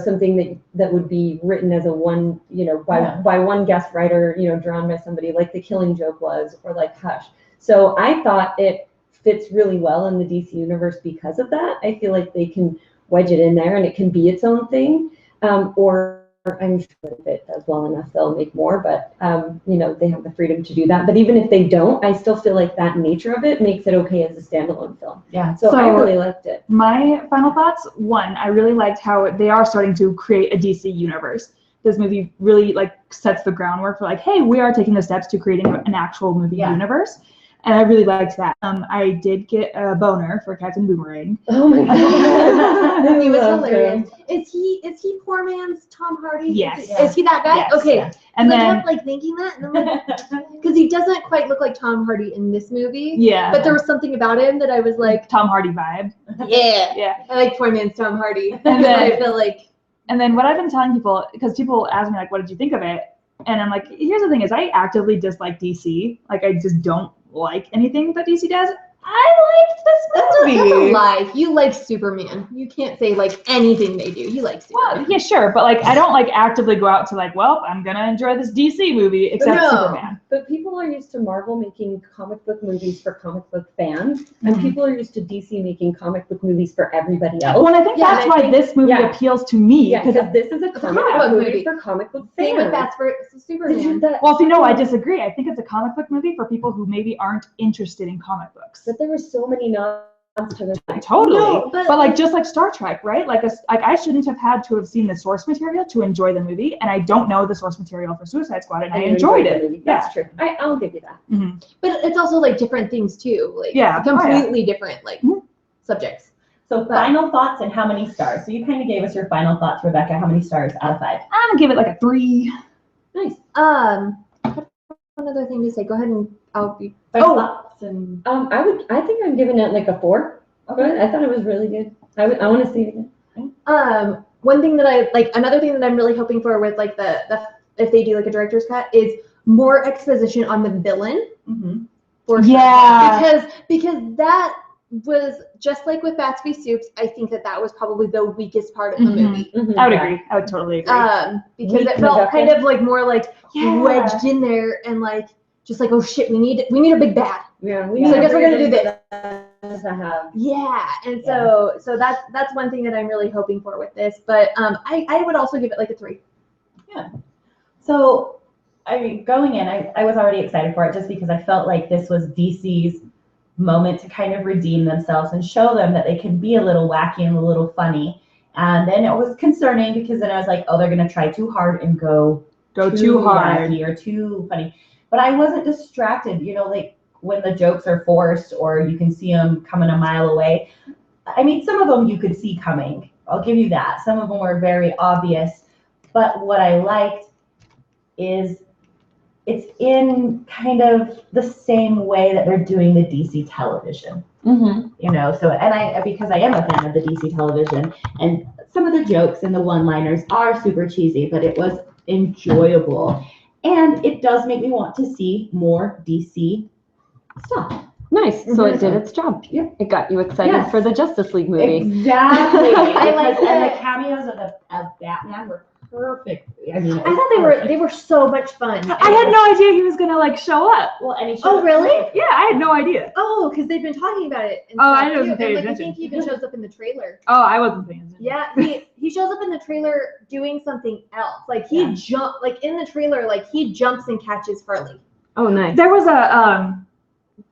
something that would be written as a one, by one guest writer, drawn by somebody, like The Killing Joke was, or like Hush. So I thought it fits really well in the DC universe because of that. I feel like they can wedge it in there and it can be its own thing, or I'm sure that if it does well enough, they'll make more, but, they have the freedom to do that. But even if they don't, I still feel like that nature of it makes it okay as a standalone film. Yeah. So I So- really liked it. My final thoughts, one, I really liked how they are starting to create a DC universe. This movie really sets the groundwork for hey, we are taking the steps to creating an actual movie universe. And I really liked that. I did get a boner for Captain Boomerang. Oh my god. He was Loved hilarious. him. Is he poor man's Tom Hardy? Yes. Is he that guy? Yes. Okay. Yeah. And I then, kept thinking that, and I'm because he doesn't quite look like Tom Hardy in this movie. yeah, But there was something about him that I was like, Tom Hardy vibe. yeah, Yeah. I like poor man's Tom Hardy. And then- I feel like And then what I've been telling people, because people ask me what did you think of it? And I'm like, here's the thing: is I actively dislike DC. I just don't like anything that DC does. I liked that's this a movie. lie. You like Superman. You can't say anything they do. You like Superman. Well, yeah, sure, but I don't actively go out to well, I'm gonna enjoy this DC movie except No. Superman. But people are used to Marvel making comic book movies for comic book fans, and Mhm. people are used to DC making comic book movies for everybody else. Well, and I think Yeah, that's and I why think- this movie yeah. appeals to me. Yeah, Because because this is a comic book movie for comic book fans. Same with Bats vs Superman. well, see, no, I disagree. I think it's a comic book movie for people who maybe aren't interested in comic books. But there were so many nods to the Totally. No, but- but just like Star Trek, right? I shouldn't have had to have seen the source material to enjoy the movie, and I don't know the source material for Suicide Squad, and I you enjoyed the it. movie. That's true. I'll give you that. Mhm. But it's also different things too. Yeah. Oh, yeah. Completely different Mhm. subjects. So final thoughts and how many stars? So you kind of gave us your final thoughts, Rebecca. How many stars out of 5? I'm gonna give it a 3. Nice. One other thing to say. Go ahead and I'll be. Final Oh. thoughts and I think I'm giving it a 4. okay. I thought it was really good. I want to see it again. One thing that I another thing that I'm really hoping for with the if they do a director's cut is more exposition on the villain. Mm-hmm. For Yeah. because that was just like with Bats v Soups. I think that was probably the weakest part of the Mhm. movie. Mhm. I would agree. I would totally agree. Because Weak it felt kind of more Yeah. wedged in there and just oh shit, we need a big bad. Yeah, Yeah. So I guess we're gonna do this. To have. Yeah, and so that's one thing that I'm really hoping for with this. But I would also give it a 3. So, I mean, going in, I was already excited for it just because I felt like this was DC's moment to kind of redeem themselves and show them that they can be a little wacky and a little funny. And then it was concerning because then I was like, oh, they're going to try too hard and go too hard. wacky or too funny. But I wasn't distracted, when the jokes are forced or you can see them coming a mile away. I mean, some of them you could see coming. I'll give you that. Some of them were very obvious. But what I liked is it's in kind of the same way that they're doing the DC television. Mm-hmm. So, and because I am a fan of the DC television, and some of the jokes and the one-liners are super cheesy, but it was enjoyable. And it does make me want to see more DC stuff. Nice. So it did its job. Yeah. It got you excited Yes. for the Justice League movie. Exactly. I like and that. the cameos of Batman were perfect. I mean, I thought they were so much fun. I had no idea he was gonna show up. Well, and he Oh, showed- really? Yeah, I had no idea. Oh, because they've been talking about it. And Oh, stuff, I wasn't too. paying And, I attention. think he even shows up in the trailer. Oh, I wasn't paying attention. Yeah, he shows up in the trailer doing something else. Yeah. In the trailer, he jumps and catches Harley. Oh, nice. There was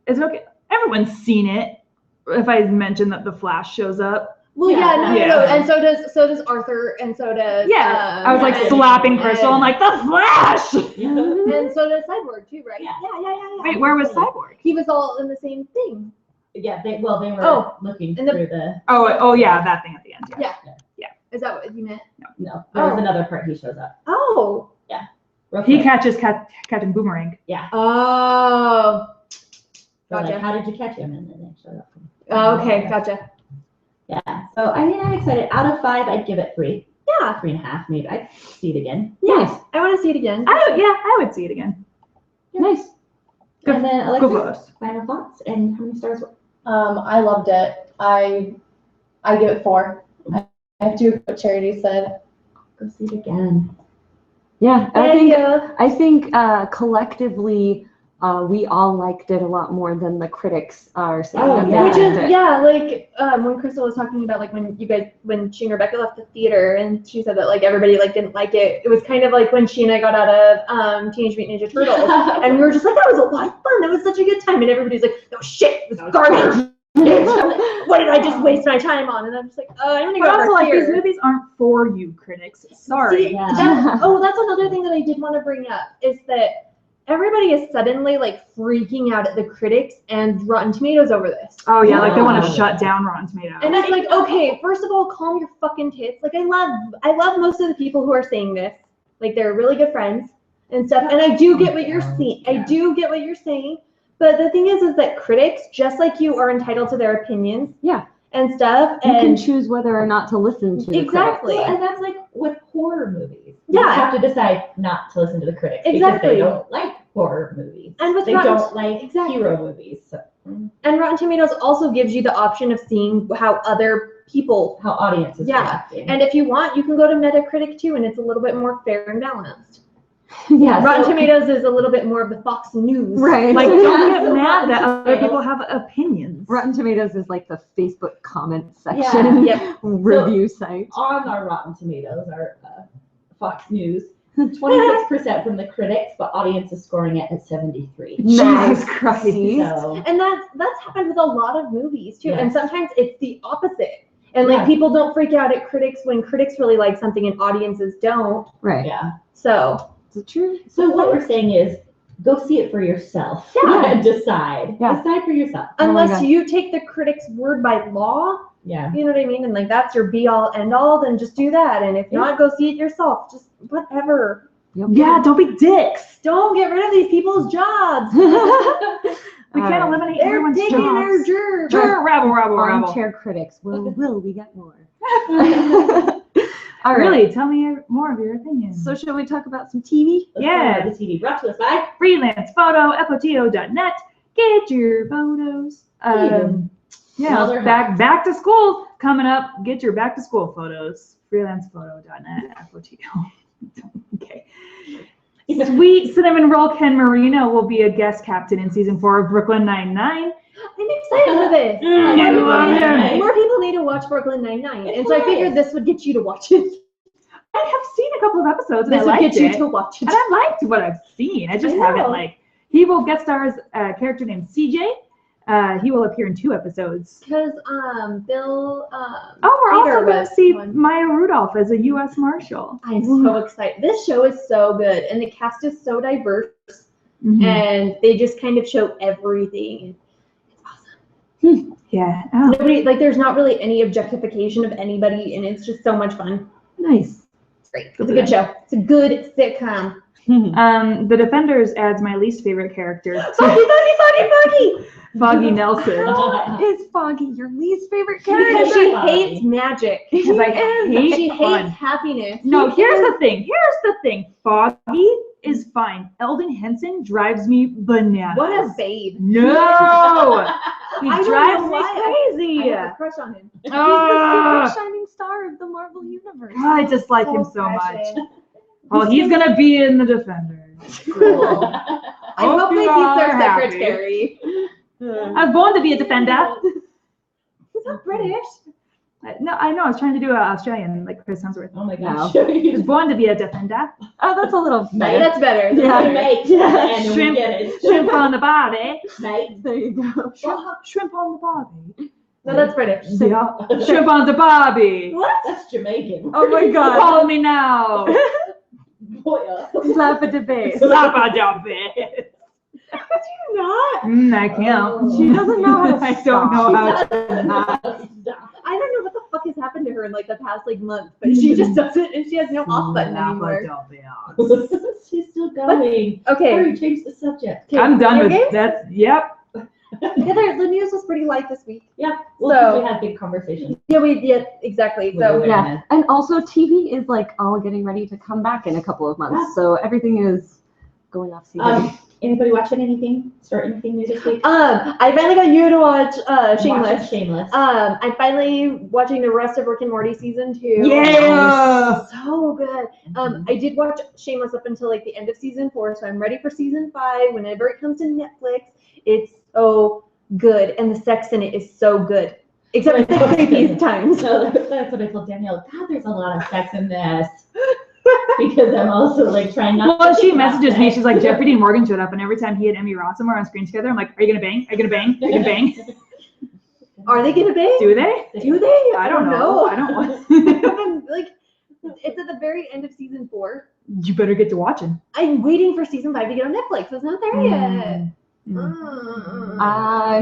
it's okay. Everyone's seen it. If I mention that the Flash shows up. Well, Yeah. no, Yeah. and so does Arthur, and so does I was and- slapping Crystal. I'm like, the Flash! and so does Cyborg too, right? Yeah. Yeah. Wait, where was Cyborg? He was all in the same thing. Yeah, they were Oh, looking and the- through the. Oh yeah, that thing at the end. Yeah. Is that what you meant? No, there was Oh. another part he shows up. Oh. Real He quick. catches Captain Boomerang. Oh. So, Gotcha. how did you catch him? And then they showed up. Oh, okay, gotcha. Yeah. So I mean, I'm excited. Out of 5, I'd give it 3, Yeah. 3.5, maybe. I'd see it again. Nice. I want to see it again. I would see it again. Nice. Good- And then Go Alexa, Blues. final thoughts and how many stars? I loved it. I give it 4. I have to agree with what Charity said. Go see it again. Yeah, Thank you. I think collectively, we all liked it a lot more than the critics are saying. Oh, that they yeah. Which liked is, it. yeah, like when Crystal was talking about like when she and Rebecca left the theater and she said that like everybody like didn't like it. It was kind of like when she and I got out of Teenage Mutant Ninja Turtles and we were just like, that was a lot of fun. That was such a good time. And everybody's like, no shit, it was garbage. What did I just waste my time on? And I'm just like, oh, I'm gonna But go also, over like, these here. movies aren't for you, critics. Sorry. See, Yeah. that's another thing that I did want to bring up is that everybody is suddenly like freaking out at the critics and Rotten Tomatoes over this. Oh yeah, like they want to Wow. shut down Rotten Tomatoes. And it's like, okay, first of all, calm your fucking tits. Like I love most of the people who are saying this. Like they're really good friends and stuff. And I do get what you're saying. I do get what you're saying. But the thing is that critics, just like you, are entitled to their opinions. Yeah. And stuff. You can And choose whether or not to listen to the exactly. Well, and that's like with horror movies. Yeah. You have to decide not to listen to the critics Exactly. because they don't like horror movies. And with they Rotten- don't like exactly. hero movies. So, And Rotten Tomatoes also gives you the option of seeing how other people. how audiences Yeah. reacting. And if you want, you can go to Metacritic too, and it's a little bit more fair and balanced. yeah, Rotten so- Tomatoes is a little bit more of the Fox News. Right. like, Yeah. don't get So mad Rotten that other Tomatoes- people have opinions. Rotten Tomatoes is like the Facebook comment Yeah. section Yep. review site. on our Rotten Tomatoes, our Fox News, 26% from the critics, but audience is scoring it at 73. Jesus Christ. So And that's happened with a lot of movies too. And Yes. sometimes it's the opposite. And like Yeah. people don't freak out at critics when critics really like something and audiences don't. Right. yeah. So Is it true? So what we're saying is, go see it for yourself. Yeah. And decide. Yeah. Decide for yourself. Oh my unless God. you take the critic's word by law, Yeah. you know what I mean? And like that's your be all end all, then just do that. And if not, go see it yourself. Just whatever. Yeah, don't be dicks. Don't get rid of these people's jobs. We can't Alright. eliminate They're everyone's taking their jobs. jobs. Sure, rabble, rabble, rabble. Armchair critics. Will we get more? All really, tell me more of your opinions. So shall we talk about some TV? Let's Yeah. talk about the TV. Brought to us by Freelance photo, FOTO.net. Get your photos. Yeah, Another back to school coming up. Get your back to school photos. Freelancephoto.net. FOTO. Okay. Sweet Cinnamon Roll Ken Marino will be a guest captain in season 4 of Brooklyn Nine-Nine. I'm excited for this. I love it. More people need to watch Brooklyn Nine-Nine. And so I figured this would get you to watch it. I have seen a couple of episodes and This I would liked get you it. to watch it. And I liked what I've seen. I just I haven't know. like. He will guest star as a character named CJ. He will appear in 2 episodes. Because Bill Oh, we're Hader also going was to see one. Maya Rudolph as a U.S. Marshal. I'm so excited. This show is so good and the cast is so diverse Mhm. and they just kind of show everything. It's awesome. Yeah. Oh, Nobody like there's not really any objectification of anybody and it's just so much fun. nice. It's great. It's a good show. It's a good sitcom. The Defenders adds my least favorite character, Foggy! Foggy Nelson. Is Foggy your least favorite Because character? she Foggy. hates magic. Because I hate She fun. hates happiness. No, here's the thing. Foggy is fine. Eldon Henson drives me bananas. What a babe. No! He I don't drives know me why crazy. I have a crush on him. He's Ah. the shining star of the Marvel universe. I dislike him so much. precious. Well, he's gonna be in the Defenders. Cool. I Hope hope you that all he's their are happy. secretary. I was born to be a defender. He's not British. No, I know. I was trying to do an Australian, like Chris Hemsworth. Oh my Wow. gosh. He was born to be a defender. Oh, that's a little Mate. That's better. That's Yeah. better. Mate. Yeah. And we Shrimp. get it. Shrimp on the body. Mate. There you go. Shrimp on the body. No, that's British. Yeah. Shrimp on the bobby. What? That's Jamaican. Oh my God. Follow me now. Boy, Slap a debate. Slap on your bed. Not. I can't. She doesn't know how to I don't know how to. I don't know what the fuck has happened to her in like the past like month, but she just doesn't, and she has no off button anymore. She's still going. Okay, Hurry, change the subject. okay, I'm done video with games? that. Yep. Heather, the news was pretty light this week. Yeah, well, So- we had big conversations. Yeah, exactly. So with Yeah, and also TV is like all getting ready to come back in a couple of months, so everything is going off season. Anybody watching anything? Start anything new this week? I finally got you to watch Shameless. Watching Shameless. I'm finally watching the rest of Rick and Morty season 2. Yeah. So good. God. I did watch Shameless up until like the end of season 4, so I'm ready for season 5. Whenever it comes to Netflix, it's so good, and the sex in it is so good. Except for the creepy times. So that's what I told Danielle. God, there's a lot of sex in this. Because I'm also like trying not Well, to. she messages me. She's like, Jeffrey Dean Morgan showed up, and every time he and Emmy Rossum were on screen together, I'm like, are you gonna bang? Are you gonna bang? Are you gonna bang? Are they gonna bang? Do they? Do they? I don't know. I don't want. I'm like, it's at the very end of season 4. You better get to watching. I'm waiting for season 5 to get on Netflix. It's not there yet.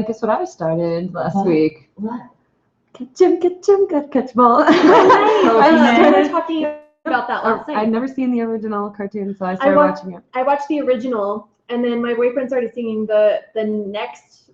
Guess what I started last What? week? What? Catch 'em, catch ball. I Pokemon. started talking about that last night. I'd never seen the original cartoon, so I started watching it. I watched the original, and then my boyfriend started singing the next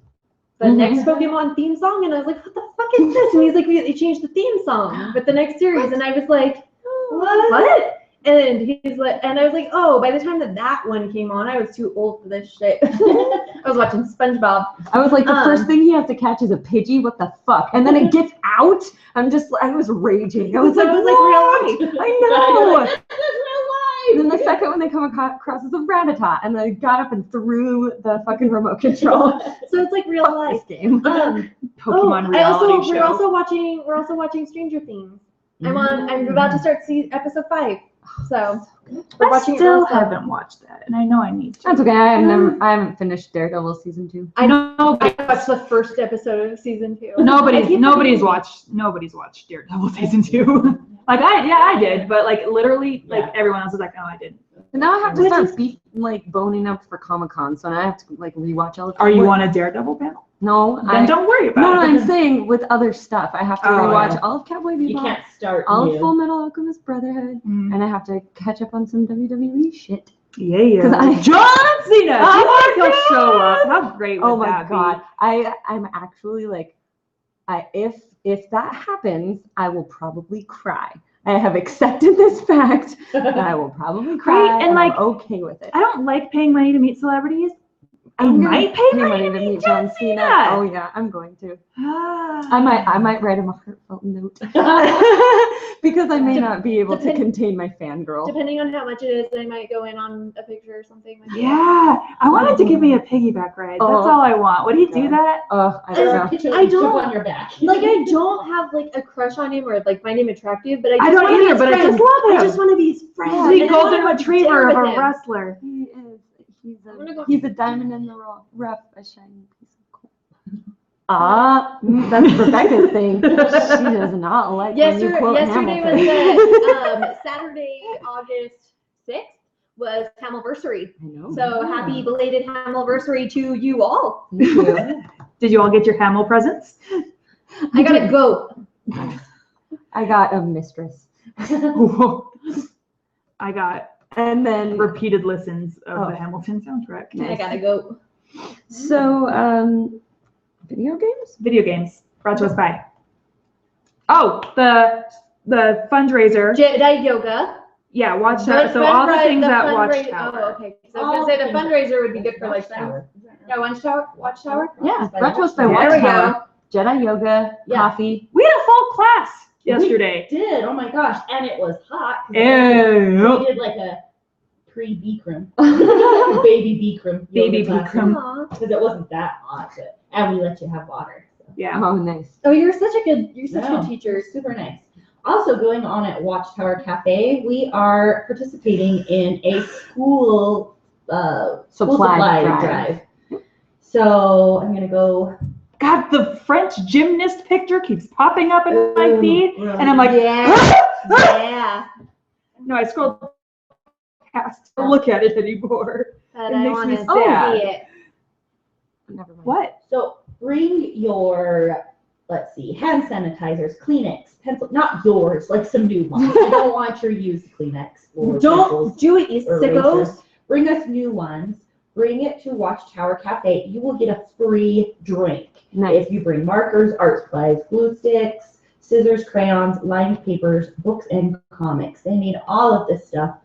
Mhm. next Pokemon theme song, and I was like, "What the fuck is this?" And he's like, "We changed the theme song with the next series," and I was like, "What?" And he's like, and I was like, "Oh, by the time that one came on, I was too old for this shit." I was watching SpongeBob. I was like, the first thing he has to catch is a Pidgey. What the fuck? And then it gets out. I was raging. I was like, Sounds what? like real life. I know. That's real And then the second one they come across is a Rattata, and I got up and threw the fucking remote control. So it's like real Fuck life. this game. Pokemon reality show. We're also watching Stranger Things. I'm about to start episode 5. So we're I watching it still real slow. haven't watched that, and I know I need to. That's okay. I haven't finished Daredevil season 2. I Nobody, watched the first episode of season 2. I nobody's keep watched Daredevil season 2. Like I did, but like literally, like Yeah. everyone else is like, no, I didn't. And now I have to Which start boning up for Comic-Con, so now I have to like rewatch all of Are you on a Daredevil panel? No, Then don't worry No, about it. I'm saying with other stuff. I have to Oh, rewatch yeah. all of Cowboy You Bebop, can't start all of new. Full Metal Alchemist Brotherhood, Mm. and I have to catch up on some WWE shit. Yeah. 'Cause I- John Cena. Do you Oh think my he'll show up? How great would Oh my that god. I'm actually like, if that happens, I will probably cry. I have accepted this fact that I will probably cry, Right, and, and like, I'm okay with it. I don't like paying money to meet celebrities. I I'm gonna might pay money to meet John Cena. Oh yeah, I'm going to. Ah. I might write him a heartfelt note because I may not be able to Depend- contain my fangirl. Depending on how much it is, I might go in on a picture or something. Like that. Yeah, I wanted to give me a piggyback ride. That's Oh. all I want. Would he do Okay. that? I don't know. I don't- Jump on your back. Like I don't have like a crush on him or like find him attractive, but I just I don't want to be either, his but I friend. just love him. I just want to be his friend. He's and the I golden wanna go to retriever dinner of with a him. wrestler. He is. I'm gonna go- He's a diamond in the rough, a shiny piece of coal. That's Rebecca's thing. She does not like when you quote Yesterday was Hamilton. Saturday, August 6th was Hamilversary. I know. So happy belated Hamilversary to you all. Thank you. Did you all get your Hamill presents? I gotta go. I got a mistress. I got And then repeated listens of Oh. the Hamilton soundtrack. I gotta go. so video games? Video games brought to us by. Oh, the fundraiser. Jedi Yoga. Yeah, Watchtower. So all the things at Watchtower. Oh, okay. So I was gonna say the fundraiser would be good for like Watchtower. Yeah, Watchtower. Yeah, By brought to us by Watchtower. There we Watchtower. go. Jedi Yoga, Yeah. coffee. We had a full class yesterday. Did, oh my gosh, and it was hot. 'cause Ew. We did like a pre-Bikram, baby Bikram. Baby Bikram. Aw. Because it wasn't that hot, and we let you have water. So. Yeah. Oh, nice. Oh, you're such a good No, teacher. Super nice. Also going on at Watchtower Cafe, we are participating in a school Supply drive. So I'm gonna go. God, the French gymnast picture keeps popping up in my feed, Really? and I'm like, Yeah. no, I scrolled past to look at it anymore. But It I makes want me to sad. see it. Never mind. What? So bring your, let's see, hand sanitizers, Kleenex, pencil, not yours, like some new ones. I don't want your used Kleenex or Don't pencils do it, you or sickos. erasers. Bring us new ones. Bring it to Watchtower Cafe. You will get a free drink. Nice. If you bring markers, art supplies, glue sticks, scissors, crayons, lined papers, books, and comics. They need all of this stuff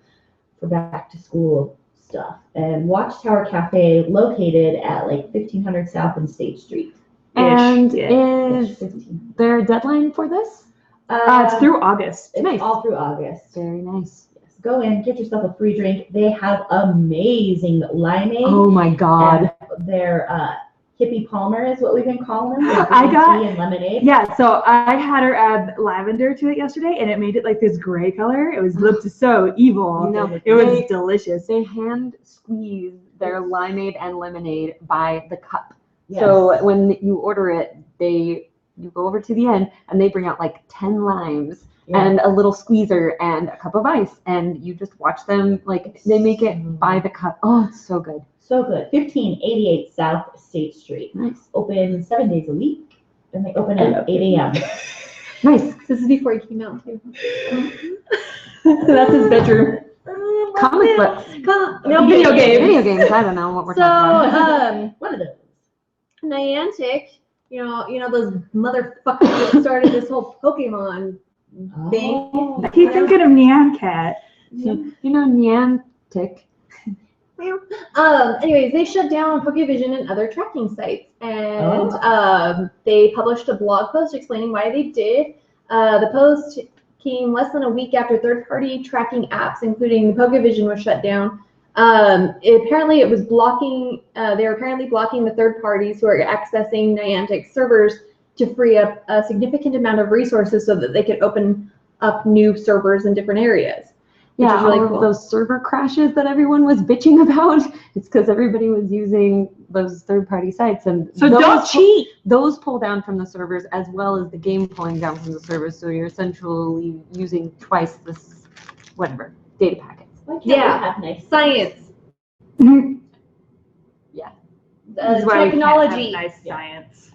for back to school stuff. And Watchtower Cafe located at like 1500 South and State Street. And Yeah. is 15. there a deadline for this? It's through August. It's Nice. all through August. Very nice. Yes. Go in, get yourself a free drink. They have amazing limeade. Oh my God. And their Hippie Palmer is what we've been calling them. I got- tea and lemonade. Yeah, so I had her add lavender to it yesterday, and it made it like this gray color. It was looked so evil. No, It was they- delicious. They hand squeeze their limeade and lemonade by the cup. Yes. So when you order it, you go over to the end and they bring out like 10 limes Yeah. and a little squeezer and a cup of ice, and you just watch them, like they make it by the cup. Oh, it's so good. So good. 1588 South State Street. Nice. Open 7 days a week, and they open at 8 a.m. Nice. This is before he came out too. That's his bedroom. Comic books. No, video games. Video games. I don't know what we're So, talking about. One of those. Niantic, you know those motherfuckers that started this whole Pokemon thing. I keep thinking of Nyan Cat. You know Niantic. Anyways, they shut down Pokevision and other tracking sites, and they published a blog post explaining why they did. The post came less than a week after third-party tracking apps, including Pokevision, was shut down. Apparently, it was blocking. They were apparently blocking the third parties who are accessing Niantic servers to free up a significant amount of resources so that they could open up new servers in different areas. Which Yeah, is really all cool. of those server crashes that everyone was bitching about. It's because everybody was using those third-party sites, and So those don't cheat. Those pull down from the servers as well as the game pulling down from the servers. So you're essentially using twice this, whatever, data packets. Why can't Yeah. we have nice Science, This is why we can't have technology. nice science.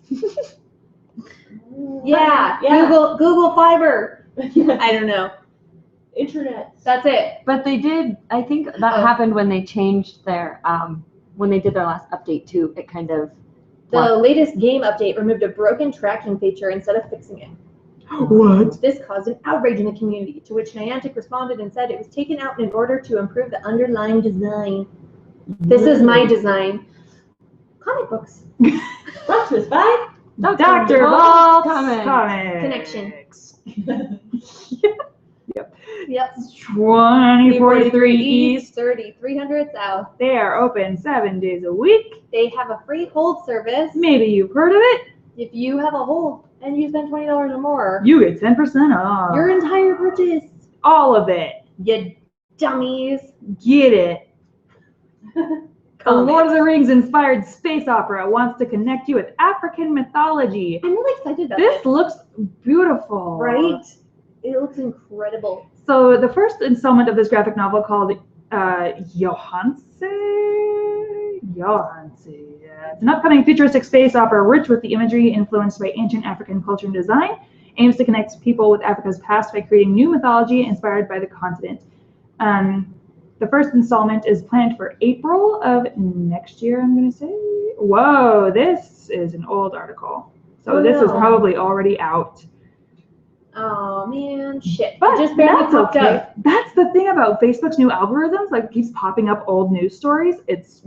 Yeah, Yeah. Google Fiber. I don't know. internet? That's it. But they did, I think that Oh. happened when they changed their, when they did their last update too. It kind of, The latest game update removed a broken tracking feature instead of fixing it. What? This caused an outrage in the community, to which Niantic responded and said it was taken out in order to improve the underlying design. This is my design. Comic books. Brought to us by Dr. Vault's Vault's Comics. Connection. Yep. 2043 East. 300 South. They are open 7 days a week. They have a free hold service. Maybe you've heard of it. If you have a hold and you spend $20 or more, You get 10% off. your entire purchase. all of it. You dummies. Get it. A Comics. Lord of the Rings inspired space opera wants to connect you with African mythology. I'm really excited about This looks beautiful. Right? It looks incredible. So the first installment of this graphic novel called Johanse. It's an upcoming futuristic space opera rich with the imagery influenced by ancient African culture and design. Aims to connect people with Africa's past by creating new mythology inspired by the continent. The first installment is planned for April of next year, I'm going to say. Whoa, this is an old article. So Oh, this is no. probably already out. Oh man, shit. But It just barely that's popped okay. up. That's the thing about Facebook's new algorithms. Like, it keeps popping up old news stories. It's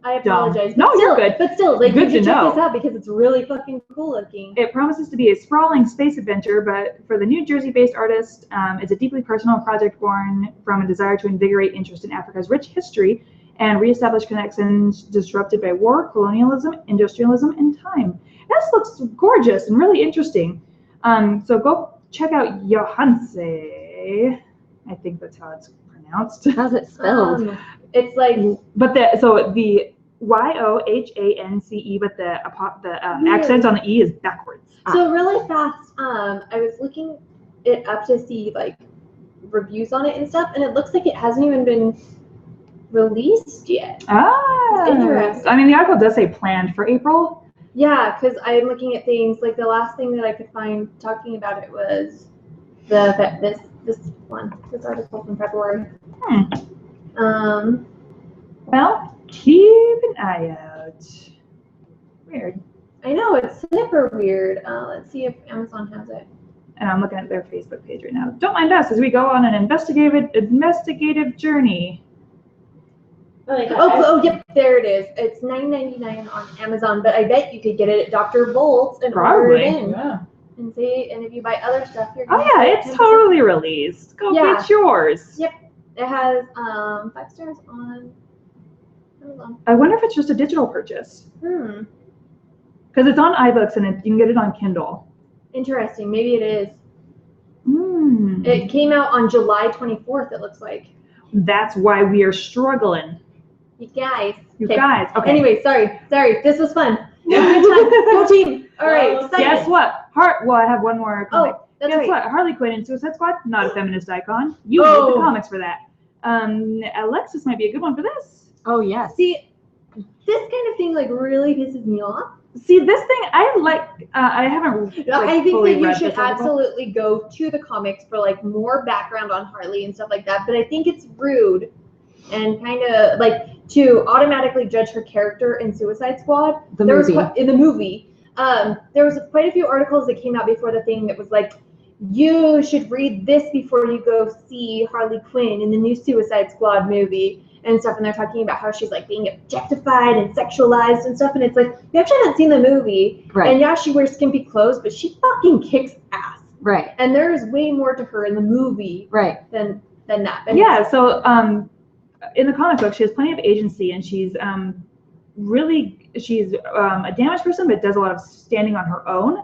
I Dumb. apologize. No, but you're still, good. But still, like, Good you should to check know. this out because it's really fucking cool looking. It promises to be a sprawling space adventure, but for the New Jersey-based artist, it's a deeply personal project born from a desire to invigorate interest in Africa's rich history and reestablish connections disrupted by war, colonialism, industrialism, and time. This looks gorgeous and really interesting. So go check out Johanse. I think that's how it's pronounced. how's it spelled? It's like But the YOHANCE, but the accent on the E is backwards. so really fast. I was looking it up to see like reviews on it and stuff, and it looks like it hasn't even been released yet. Ah, interesting. I mean, the article does say planned for April. Yeah, because I'm looking at things like the last thing that I could find talking about it was this article from February. Well, keep an eye out. Weird. I know it's super weird. Let's see if Amazon has it. And I'm looking at their Facebook page right now. Don't mind us as we go on an investigative journey. Yep, there it is. It's $9.99 on Amazon, but I bet you could get it at Dr. Volt's and order it Probably. in. Yeah. And see, and if you buy other stuff, you're Oh gonna yeah, get it's 10%. totally released. Go Yeah. get yours. Yep. It has 5 stars on Amazon. I wonder if it's just a digital purchase because it's on iBooks and you can get it on Kindle. Interesting. Maybe it is. Hmm. It came out on July 24th, it looks like. That's why we are struggling. You guys. You Okay. guys. Okay. Anyway, sorry. This was fun. Good time. Go team. All right. Well, second. Guess what? Well, I have one more comic. Oh, that's Guess right. what? Harley Quinn in Suicide Squad, not a feminist icon. You read the Oh. comics for that. Alexis might be a good one for this. Oh yes. See, this kind of thing like really pisses me off. See, this thing I like. I haven't. I think fully that you read should this article. absolutely go to the comics for like more background on Harley and stuff like that. But I think it's rude and kind of like to automatically judge her character in Suicide Squad. The There movie. was in the movie. There was quite a few articles that came out before the thing that was like, you should read this before you go see Harley Quinn in the new Suicide Squad movie and stuff. And they're talking about how she's like being objectified and sexualized and stuff. And it's like, you actually haven't seen the movie. Right. And yeah, she wears skimpy clothes, but she fucking kicks ass. Right. And there is way more to her in the movie Right. than that. And Yeah. So, in the comic book, she has plenty of agency, and she's she's a damaged person, but does a lot of standing on her own.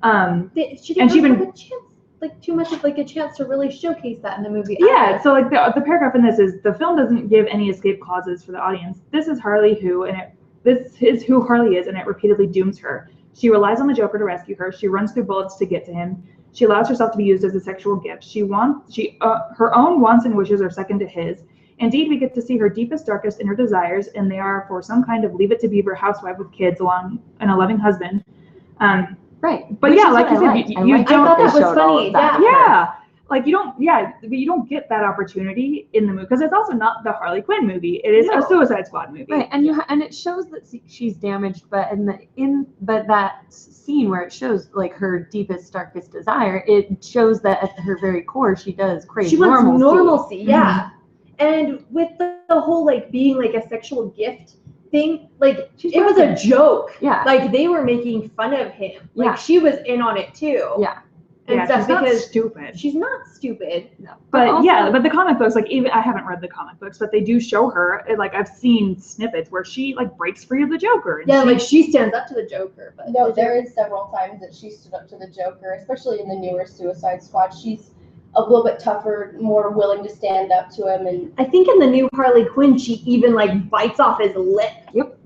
she and didn't she have even- a chance, like too much of like a chance to really showcase that in the movie. Yeah, so like the paragraph in this is the film doesn't give any escape clauses for the audience. This is Harley this is who Harley is, and it repeatedly dooms her. She relies on the Joker to rescue her. She runs through bullets to get to him. She allows herself to be used as a sexual gift. Her own wants and wishes are second to his. Indeed, we get to see her deepest, darkest inner desires, and they are for some kind of Leave It to Beaver housewife with kids and a loving husband. Right. But Which yeah, is like what you I said, liked. you liked don't- I thought they that was showed all funny, of that. yeah, like you don't get that opportunity in the movie because it's also not the Harley Quinn movie. It is a Suicide Squad movie. Right, and and it shows that she's damaged, but but that scene where it shows like her deepest, darkest desire, it shows that at her very core she does crave she wants normalcy. normalcy, yeah. And with the whole like being like a sexual gift thing, like She's it was a broken. joke. Yeah. Like they were making fun of him. Like Yeah. she was in on it too. Yeah. And Yeah, stuff she's not because stupid. she's not stupid. No. But also- yeah, but the comic books, like even I haven't read the comic books, but they do show her. Like I've seen snippets where she like breaks free of the Joker. And Yeah, she- like she stands up to the Joker, but No, there is several times that she stood up to the Joker, especially in the newer Suicide Squad. She's a little bit tougher, more willing to stand up to him, and I think in the new Harley Quinn she even like bites off his lip.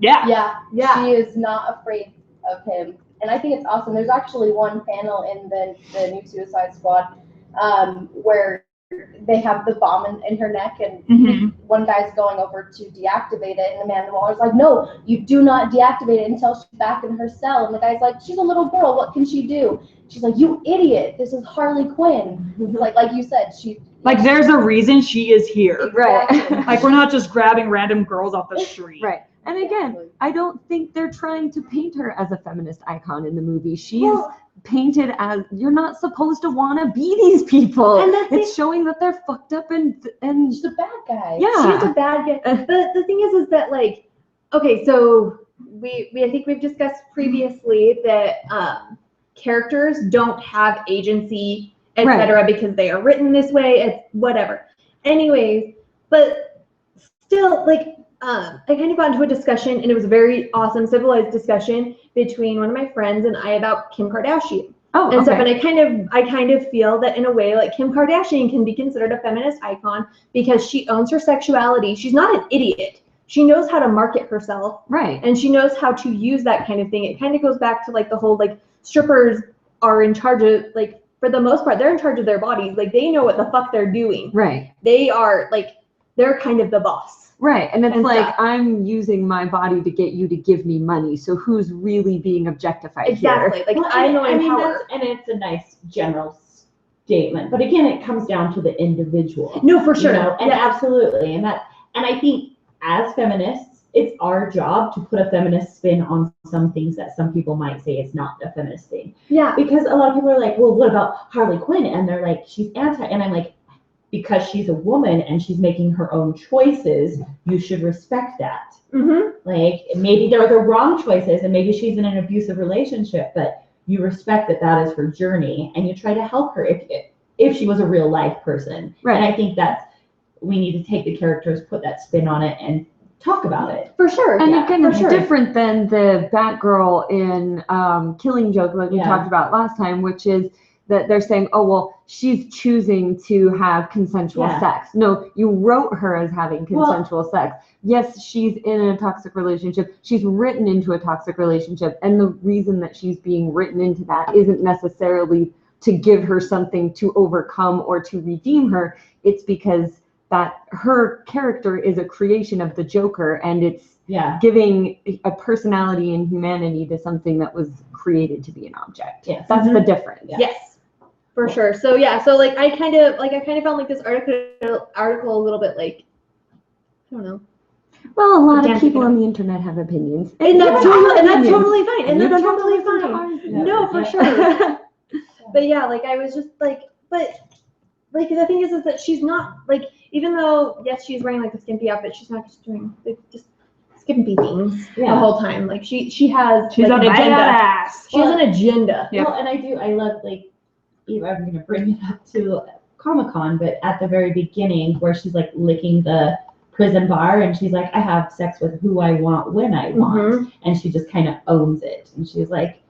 yeah, Yeah. she is not afraid of him. And I think it's awesome. There's actually one panel in the new Suicide Squad where they have the bomb in her neck, and Mhm. one guy's going over to deactivate it, and Amanda Waller's like, no, you do not deactivate it until she's back in her cell. And the guy's like, she's a little girl, what can she do? She's like, you idiot, this is Harley Quinn. Like you said, she like there's a reason she is here. Right. Exactly. Like we're not just grabbing random girls off the street. Right. And again, Exactly. I don't think they're trying to paint her as a feminist icon in the movie. She's Well, painted as you're not supposed to want to be these people. And that's it's showing that they're fucked up and she's a bad guy. yeah. she's a bad guy. But the thing is that like, okay, so we I think we've discussed previously that characters don't have agency, etc., because they are written this way. It's whatever. Anyways, but still, like, I kind of got into a discussion, and it was a very awesome, civilized discussion between one of my friends and I about Kim Kardashian. Oh, And stuff, okay. and I kind of feel that in a way, like Kim Kardashian can be considered a feminist icon because she owns her sexuality. She's not an idiot. She knows how to market herself, Right. and she knows how to use that kind of thing. It kind of goes back to like the whole like strippers are in charge of, like, for the most part, they're in charge of their bodies. Like they know what the fuck they're doing. Right. They are like, they're kind of the boss. Right. And it's And like stuff. I'm using my body to get you to give me money. So who's really being objectified Exactly. Like Well, I know I mean, power. and it's a nice general statement, but again, it comes down to the individual. No, for sure. You know, and Yeah. absolutely, and I think as feminists, it's our job to put a feminist spin on some things that some people might say is not a feminist thing. Yeah. Because a lot of people are like, well, what about Harley Quinn? And they're like, she's anti, and I'm like, because she's a woman and she's making her own choices, you should respect that. Mm-hmm. Like maybe they're the wrong choices and maybe she's in an abusive relationship, but you respect that that is her journey and you try to help her if she was a real life person. Right. And I think that's we need to take the characters, put that spin on it, and talk about it. For sure. And yeah, again, for it's sure. different than the Batgirl in Killing Joke, like we Yeah. talked about last time, which is that they're saying, oh, well, she's choosing to have consensual Yeah. sex. No, you wrote her as having Well- consensual sex. Yes, she's in a toxic relationship. She's written into a toxic relationship. And the reason that she's being written into that isn't necessarily to give her something to overcome or to redeem her. It's because that her character is a creation of the Joker, and it's Yeah. giving a personality and humanity to something that was created to be an object. Yes. That's the difference. Yeah. Yes, for sure. So yeah, so like I kind of found like this article a little bit like, I don't know. Well, a lot Damn, of people you on the internet have opinions. And that's You have totally, and that's opinions. totally fine. And You that's don't have to totally listen to fine. ours. Yeah. No, for sure. But yeah, like I was just like, but like the thing is that she's not like, even though yes, she's wearing like a skimpy outfit, she's not just doing like, just skimpy things the Yeah. whole time. Like she has She's like, a an agenda. badass. She has an agenda. Yep. Well, and I love, like, even I'm gonna bring it up to Comic-Con, but at the very beginning where she's like licking the prison bar and she's like, I have sex with who I want when I want. Mhm. And she just kind of owns it. And she's like,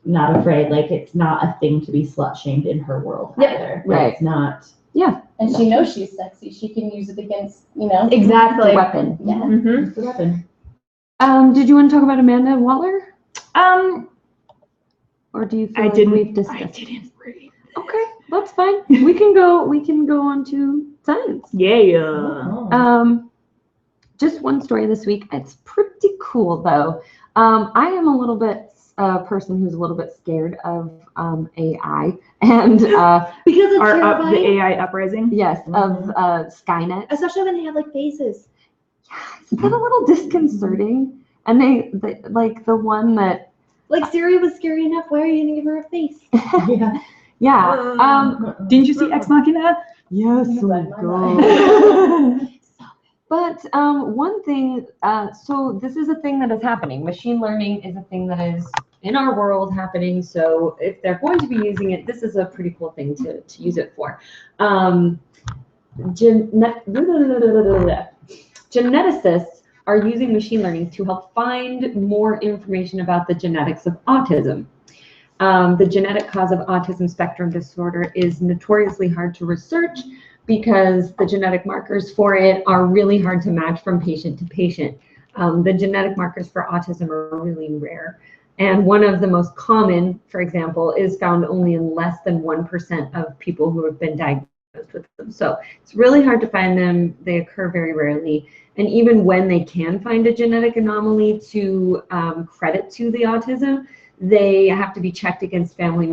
not afraid. Like, it's not a thing to be slut shamed in her world Yeah. either. Right. It's not. And she knows she's sexy. She can use it against, you know. Exactly. The weapon. Yeah. Mhm. It's a weapon. Did you want to talk about Amanda Waller? Or do you feel I like didn't. we've I discussed? didn't read. Okay, that's fine. We can go on to science. Yeah. Oh. Just one story this week. It's pretty cool though. I am a little bit a person who's a little bit scared of AI and Because it's Are up the terrifying. AI uprising? yes, of Skynet. Especially when they have like faces. Isn't that a little disconcerting? And they like the one that Like Siri was scary enough. Why are you gonna give her a face? Yeah. yeah. Didn't you see Ex Machina? Yes, You read my God. But one thing, so this is a thing that is happening. Machine learning is a thing that is in our world happening. So if they're going to be using it, this is a pretty cool thing to use it for. Geneticists are using machine learning to help find more information about the genetics of autism. The genetic cause of autism spectrum disorder is notoriously hard to research because the genetic markers for it are really hard to match from patient to patient. The genetic markers for autism are really rare. And one of the most common, for example, is found only in less than 1% of people who have been diagnosed with them. So it's really hard to find them. They occur very rarely. And even when they can find a genetic anomaly to credit to the autism, they have to be checked against family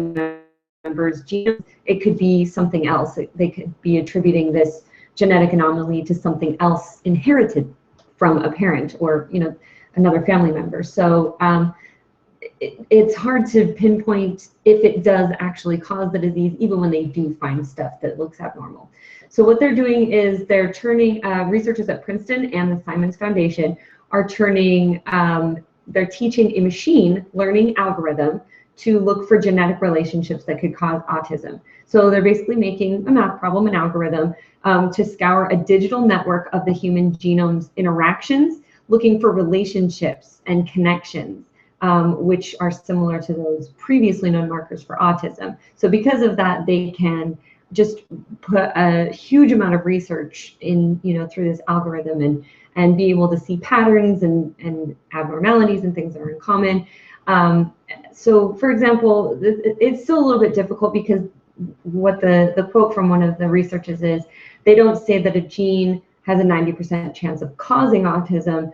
members' genomes. It could be something else. They could be attributing this genetic anomaly to something else inherited from a parent or, you know, another family member. So it's hard to pinpoint if it does actually cause the disease, even when they do find stuff that looks abnormal. So what they're doing is they're turning, researchers at Princeton and the Simons Foundation are turning, they're teaching a machine learning algorithm to look for genetic relationships that could cause autism. So they're basically making a math problem, an algorithm, to scour a digital network of the human genome's interactions, looking for relationships and connections, which are similar to those previously known markers for autism. So because of that, they can just put a huge amount of research in, you know, through this algorithm and be able to see patterns and abnormalities and things that are in common. So for example, it's still a little bit difficult because what the quote from one of the researchers is, they don't say that a gene has a 90% chance of causing autism.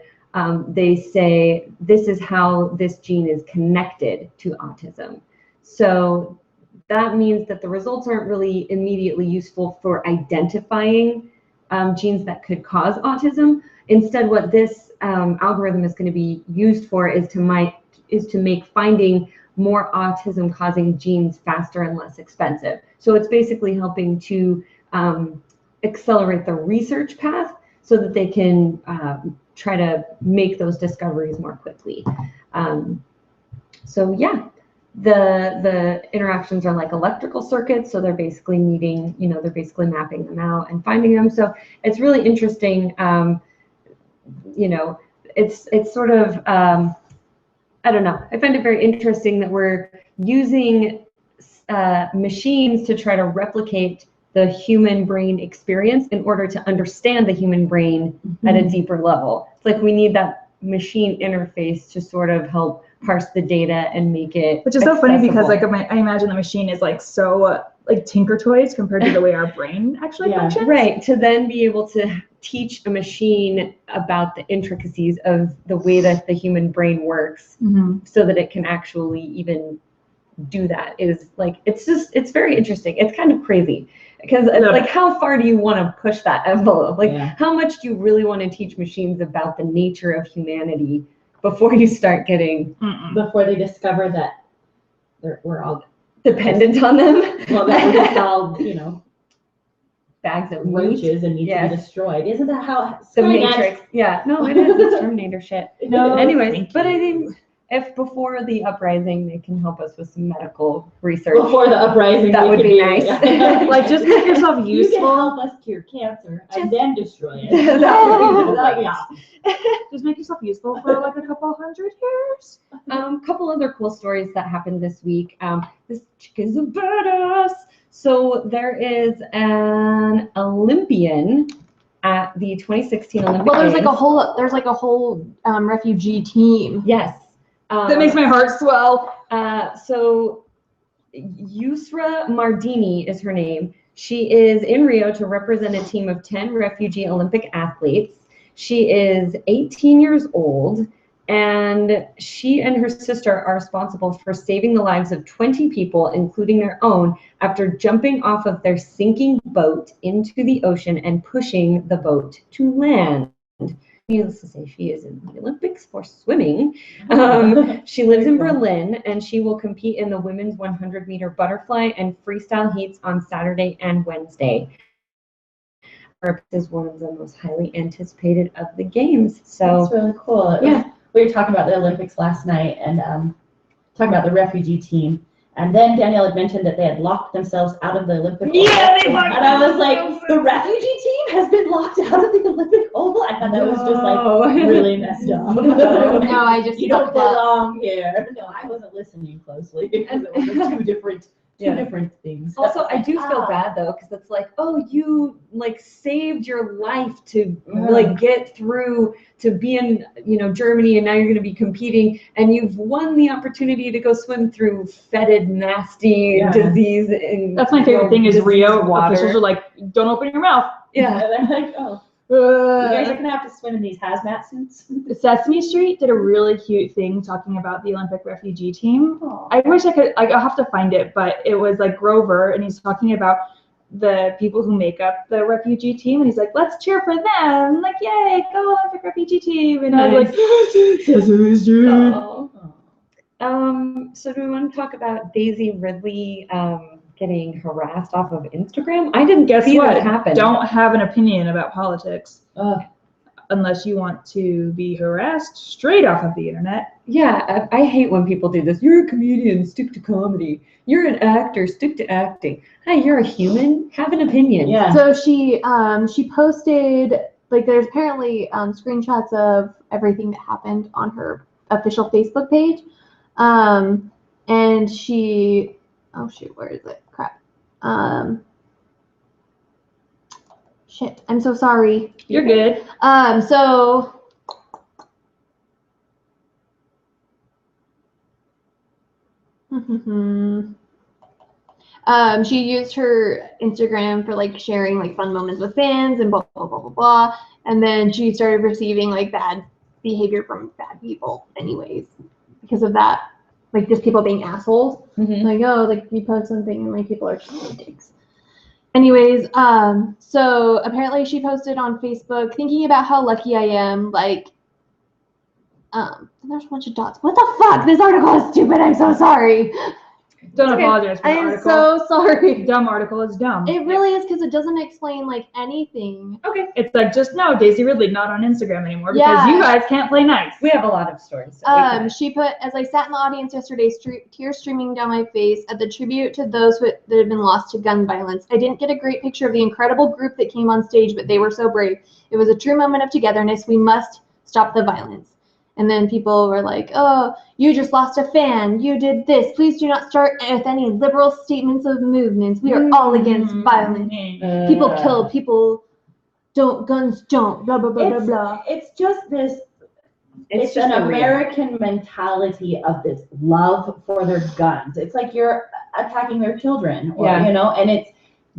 They say this is how this gene is connected to autism. So that means that the results aren't really immediately useful for identifying genes that could cause autism. Instead, what this algorithm is going to be used for is to make finding more autism-causing genes faster and less expensive. So it's basically helping to accelerate the research path so that they can try to make those discoveries more quickly. So yeah, the interactions are like electrical circuits, so they're basically needing, they're basically mapping them out and finding them. So it's really interesting. It's sort of, I don't know. I find it very interesting that we're using machines to try to replicate the human brain experience in order to understand the human brain at a deeper level. It's like we need that machine interface to sort of help parse the data and make it Which is so funny because accessible. like I imagine the machine is like so like Tinker Toys compared to the way our brain actually functions. Right, to then be able to teach a machine about the intricacies of the way that the human brain works so that it can actually even do that is like, it's very interesting. It's kind of crazy because it's like, how far do you want to push that envelope? Like, how much do you really want to teach machines about the nature of humanity before you start getting Before they discover that we're all dependent on them? Well, that we're just all, bags of roaches and need to be destroyed. Isn't that how the Matrix? Yeah, no, it is. It's Terminator shit. No, anyways, but I think if before the uprising they can help us with some medical research, Before the uprising, that we would could be nice. Like just make yourself You can useful. help us cure cancer and then destroy it. That would be That'd be great. awesome. Just make yourself useful for like a couple hundred years. Couple other cool stories that happened this week. This chick is a badass. So there is an Olympian at the 2016 Olympic Well, there's Games. like a whole refugee team. Yes. That makes my heart swell. So Yusra Mardini is her name. She is in Rio to represent a team of 10 refugee Olympic athletes. She is 18 years old, and she and her sister are responsible for saving the lives of 20 people, including their own, after jumping off of their sinking boat into the ocean and pushing the boat to land. Needless to say, she is in the Olympics for swimming. She lives in Berlin, and she will compete in the women's 100-meter butterfly and freestyle heats on Saturday and Wednesday. Is one of the most highly anticipated of the games. So That's really cool. Yeah. We were talking about the Olympics last night and talking about the refugee team. And then Danielle had mentioned that they had locked themselves out of the Olympic Oval. Yeah, they locked And I was like, the refugee team has been locked out of the Olympic Oval? I thought that was just like really messed up. No, I just You don't looked up. belong here. No, I wasn't listening closely because it was two different things. also, I do feel bad though, because it's like, oh, you like saved your life to like get through to be in, Germany, and now you're going to be competing, and you've won the opportunity to go swim through fetid, nasty disease. That's my favorite thing is Rio water. officials are like, don't open your mouth. Yeah, they're like, oh, you guys are gonna have to swim in these hazmat suits. Sesame Street did a really cute thing talking about the Olympic refugee team. Aw. I wish I could, I'll have to find it, but it was like Grover, and he's talking about the people who make up the refugee team, and he's like, let's cheer for them. Like, yay, go Olympic refugee team. And I was like, Sesame Street. Oh. So do we want to talk about Daisy Ridley getting harassed off of Instagram? I didn't Guess see what? that happen. Don't have an opinion about politics Ugh. unless you want to be harassed straight off of the internet. Yeah, I hate when people do this. You're a comedian, stick to comedy. You're an actor, stick to acting. Hi, you're a human, have an opinion. Yeah. So she posted, like, there's apparently screenshots of everything that happened on her official Facebook page. And she, oh shoot, where is it? Crap. Shit, I'm so sorry. You're good. So she used her Instagram for like sharing like fun moments with fans and blah blah blah blah blah, and then she started receiving like bad behavior from bad people anyways because of that, like just people being assholes. Like, oh, like you post something and like people are just dicks. Anyways, so apparently she posted on Facebook thinking about how lucky I am, like, and there's a bunch of dots. What the fuck? This article is stupid. I'm so sorry. Don't Okay. apologize for I the am article. so sorry. Dumb article is dumb. It really is because it doesn't explain like anything. Okay. It's like, just no, Daisy Ridley not on Instagram anymore because Yeah. you guys can't play nice. We have a lot of stories. So we can- She put, as I sat in the audience yesterday, tears streaming down my face at the tribute to those that had been lost to gun violence. I didn't get a great picture of the incredible group that came on stage, but they were so brave. It was a true moment of togetherness. We must stop the violence. And then people were like, oh, you just lost a fan. You did this. Please do not start with any liberal statements of movements. We are all against violence. People kill, people don't, guns don't, blah, blah, blah, blah, blah. It's just this. It's just an a American mentality of this love for their guns. It's like you're attacking their children, or Yeah. and it's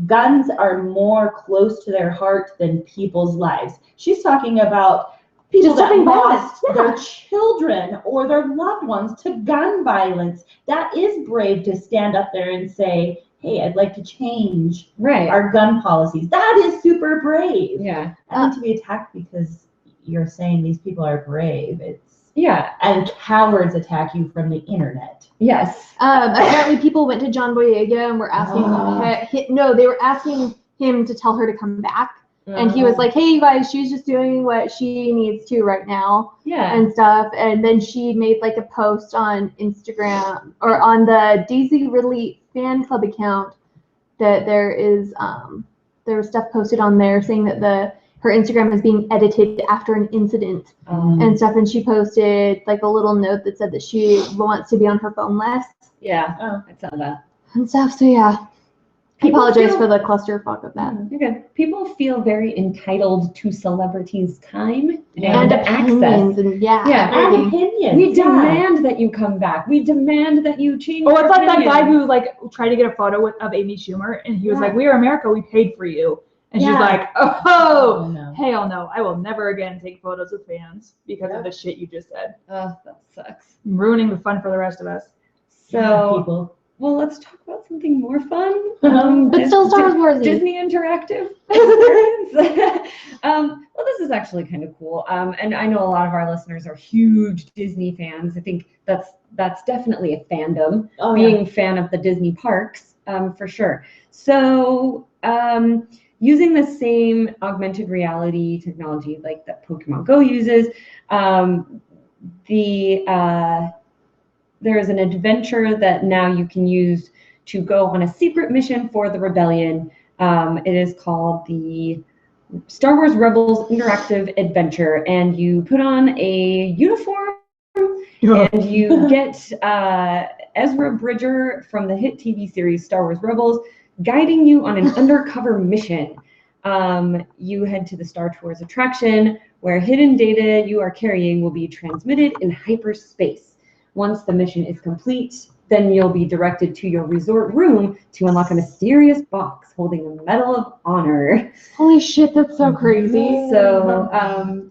guns are more close to their heart than people's lives. She's talking about people Just that stopping lost violence, their children or their loved ones to gun violence. That is brave to stand up there and say, hey, I'd like to change Right. our gun policies. That is super brave. Yeah. I think to be attacked because you're saying these people are brave. Yeah. And cowards attack you from the internet. Yes. Apparently people went to John Boyega and were asking, they were asking him to tell her to come back. And he was like, hey, you guys, she's just doing what she needs to right now Yeah. and stuff. And then she made like a post on Instagram or on the Daisy Ridley fan club account that there was stuff posted on there saying that her Instagram is being edited after an incident and stuff. And she posted like a little note that said that she wants to be on her phone less Yeah. Oh. I saw that. and stuff. So yeah, I People apologize feel- for the clusterfuck of that. Okay. People feel very entitled to celebrities' time Yeah. and opinions access. and yeah, Yeah. everything. Opinions. We yeah. demand that you come back. We demand that you change. Oh, your it's like that opinion. guy who like tried to get a photo of Amy Schumer, and he was Yeah. like, "We are America. We paid for you." And she's Yeah. like, "Oh, Oh, no. hell no! I will never again take photos with fans because of the shit you just said, Oh, that sucks. ruining the fun for the rest of us." So, people. well, let's talk about something more fun. But still Star Wars. Disney Interactive experience. Well, this is actually kind of cool. And I know a lot of our listeners are huge Disney fans. I think that's definitely a fandom, Oh, yeah. being a fan of the Disney parks, for sure. So, using the same augmented reality technology like that Pokemon Go uses, there is an adventure that now you can use to go on a secret mission for the Rebellion. It is called the Star Wars Rebels Interactive Adventure, and you put on a uniform and you get Ezra Bridger from the hit TV series Star Wars Rebels guiding you on an undercover mission. You head to the Star Tours attraction where hidden data you are carrying will be transmitted in hyperspace. Once the mission is complete, then you'll be directed to your resort room to unlock a mysterious box holding a Medal of Honor. Holy shit, that's so crazy. So,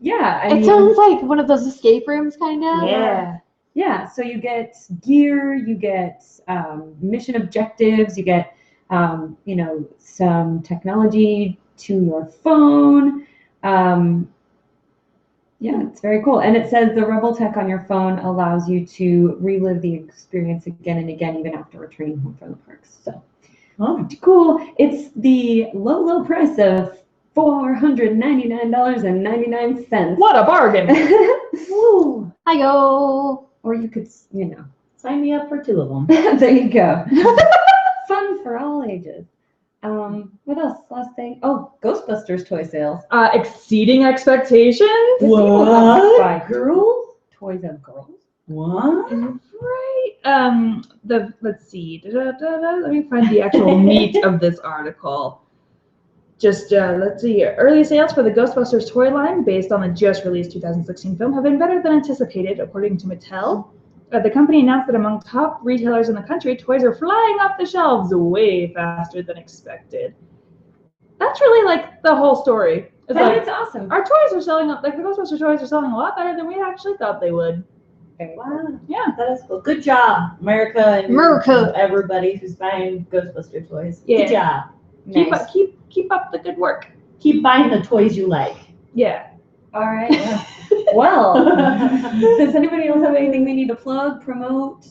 yeah. I It mean, sounds like one of those escape rooms, kind of. Yeah. yeah, so you get gear, you get mission objectives, you get, some technology to your phone. Yeah, it's very cool. And it says the Rebel tech on your phone allows you to relive the experience again and again, even after returning home from the parks. So, pretty cool. It's the low price of $499.99. What a bargain! Woo. I go. Or you could, Sign me up for 2 of them. there you go. Fun for all ages. What else? Last thing. Oh, Ghostbusters toy sales. Exceeding expectations. What? By girls? Toys of girls? What? Right. Let's see. Let me find the actual meat of this article. Just let's see here. Early sales for the Ghostbusters toy line, based on the just released 2016 film, have been better than anticipated, according to Mattel. The company announced that among top retailers in the country, toys are flying off the shelves way faster than expected. That's really like the whole story. It's like It's awesome. our toys are selling, like the Ghostbusters toys are selling a lot better than we actually thought they would. Wow. Yeah. That is cool. Good job, America and America. everybody who's buying Ghostbuster toys. Yeah. Good job. Nice. Keep up the good work. Keep buying the toys you like. Yeah. All right. Well, does anybody else have anything they need to plug, promote?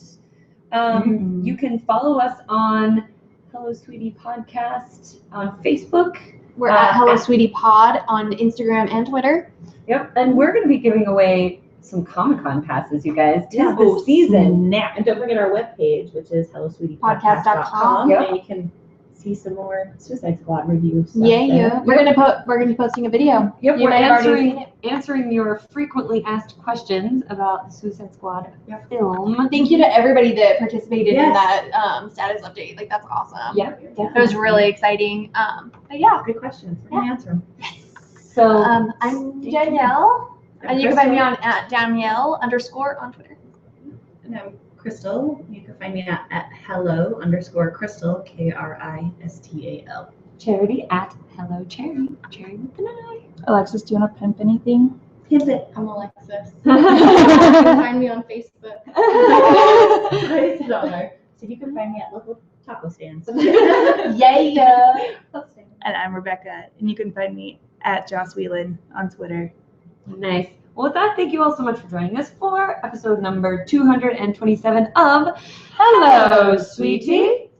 You can follow us on Hello Sweetie Podcast on Facebook. We're at Hello Sweetie Pod on Instagram and Twitter. Yep, and we're going to be giving away some Comic-Con passes, you guys. Tis Yeah. the season. And don't forget our webpage, which is Podcast.com. Yep. And you can see some more Suicide Squad reviews. Yeah. We're gonna be posting a video. Yep, You we're might have already seen answering your frequently asked questions about the Suicide Squad film. Thank you to everybody that participated in Yes. that status update. Like that's awesome. Yep, It was really exciting. But yeah. Good questions. We're going to answer them. So I'm Danielle, and you can find me on at Danielle _ on Twitter. And I'm Crystal. You can find me at hello_Crystal, KRISTAL. Charity at Hello Cherry. Cherry with an I. Alexis, do you want to pimp anything? Pimp it. I'm Alexis. You can find me on Facebook. So you can find me at local taco stands. Yeah. And I'm Rebecca, and you can find me at Joss Whelan on Twitter. Nice. Well, with that, thank you all so much for joining us for episode number 227 of Hello, Sweetie.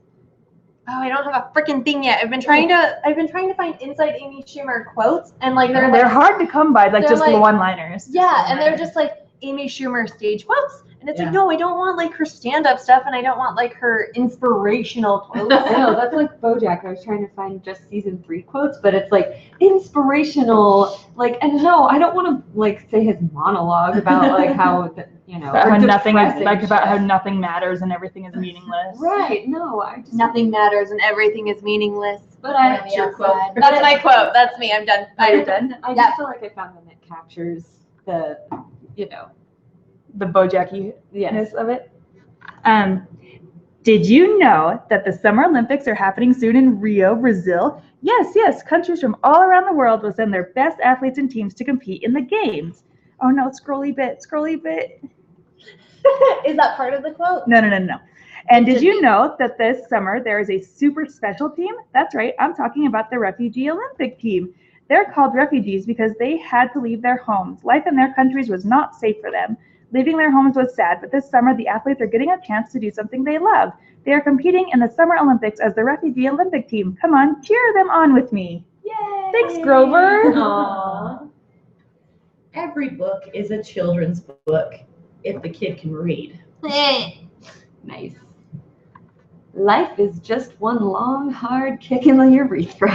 Oh, I don't have a freaking thing yet. I've been trying to find Inside Amy Schumer quotes, and like they're They're hard to come by, like they're just like- one-liners. yeah, and they're just like Amy Schumer stage quotes, and it's like no, I don't want like her stand-up stuff, and I don't want like her inspirational quotes. No, that's like BoJack. I was trying to find just season 3 quotes, but it's like inspirational. Like, and no, I don't want to like say his monologue about like how About how nothing is depressing like about how shit. nothing matters and everything is meaningless. Right. No, I just Nothing matters, and everything is meaningless. But I That's your quote. That's my quote. That's me. I'm done. Are you done? I Yeah. just feel like I found one that captures the The BoJacky-ness yes. of it. Did you know that the Summer Olympics are happening soon in Rio, Brazil? Yes, countries from all around the world will send their best athletes and teams to compete in the games. Oh no, scrolly bit. Is that part of the quote? No. And did you know that this summer there is a super special team? That's right, I'm talking about the Refugee Olympic team. They're called refugees because they had to leave their homes. Life in their countries was not safe for them. Leaving their homes was sad, but this summer the athletes are getting a chance to do something they love. They are competing in the Summer Olympics as the Refugee Olympic team. Come on, cheer them on with me. Yay! Thanks, Grover. Aww. Every book is a children's book if the kid can read. Nice. Life is just one long, hard kick in the urethra.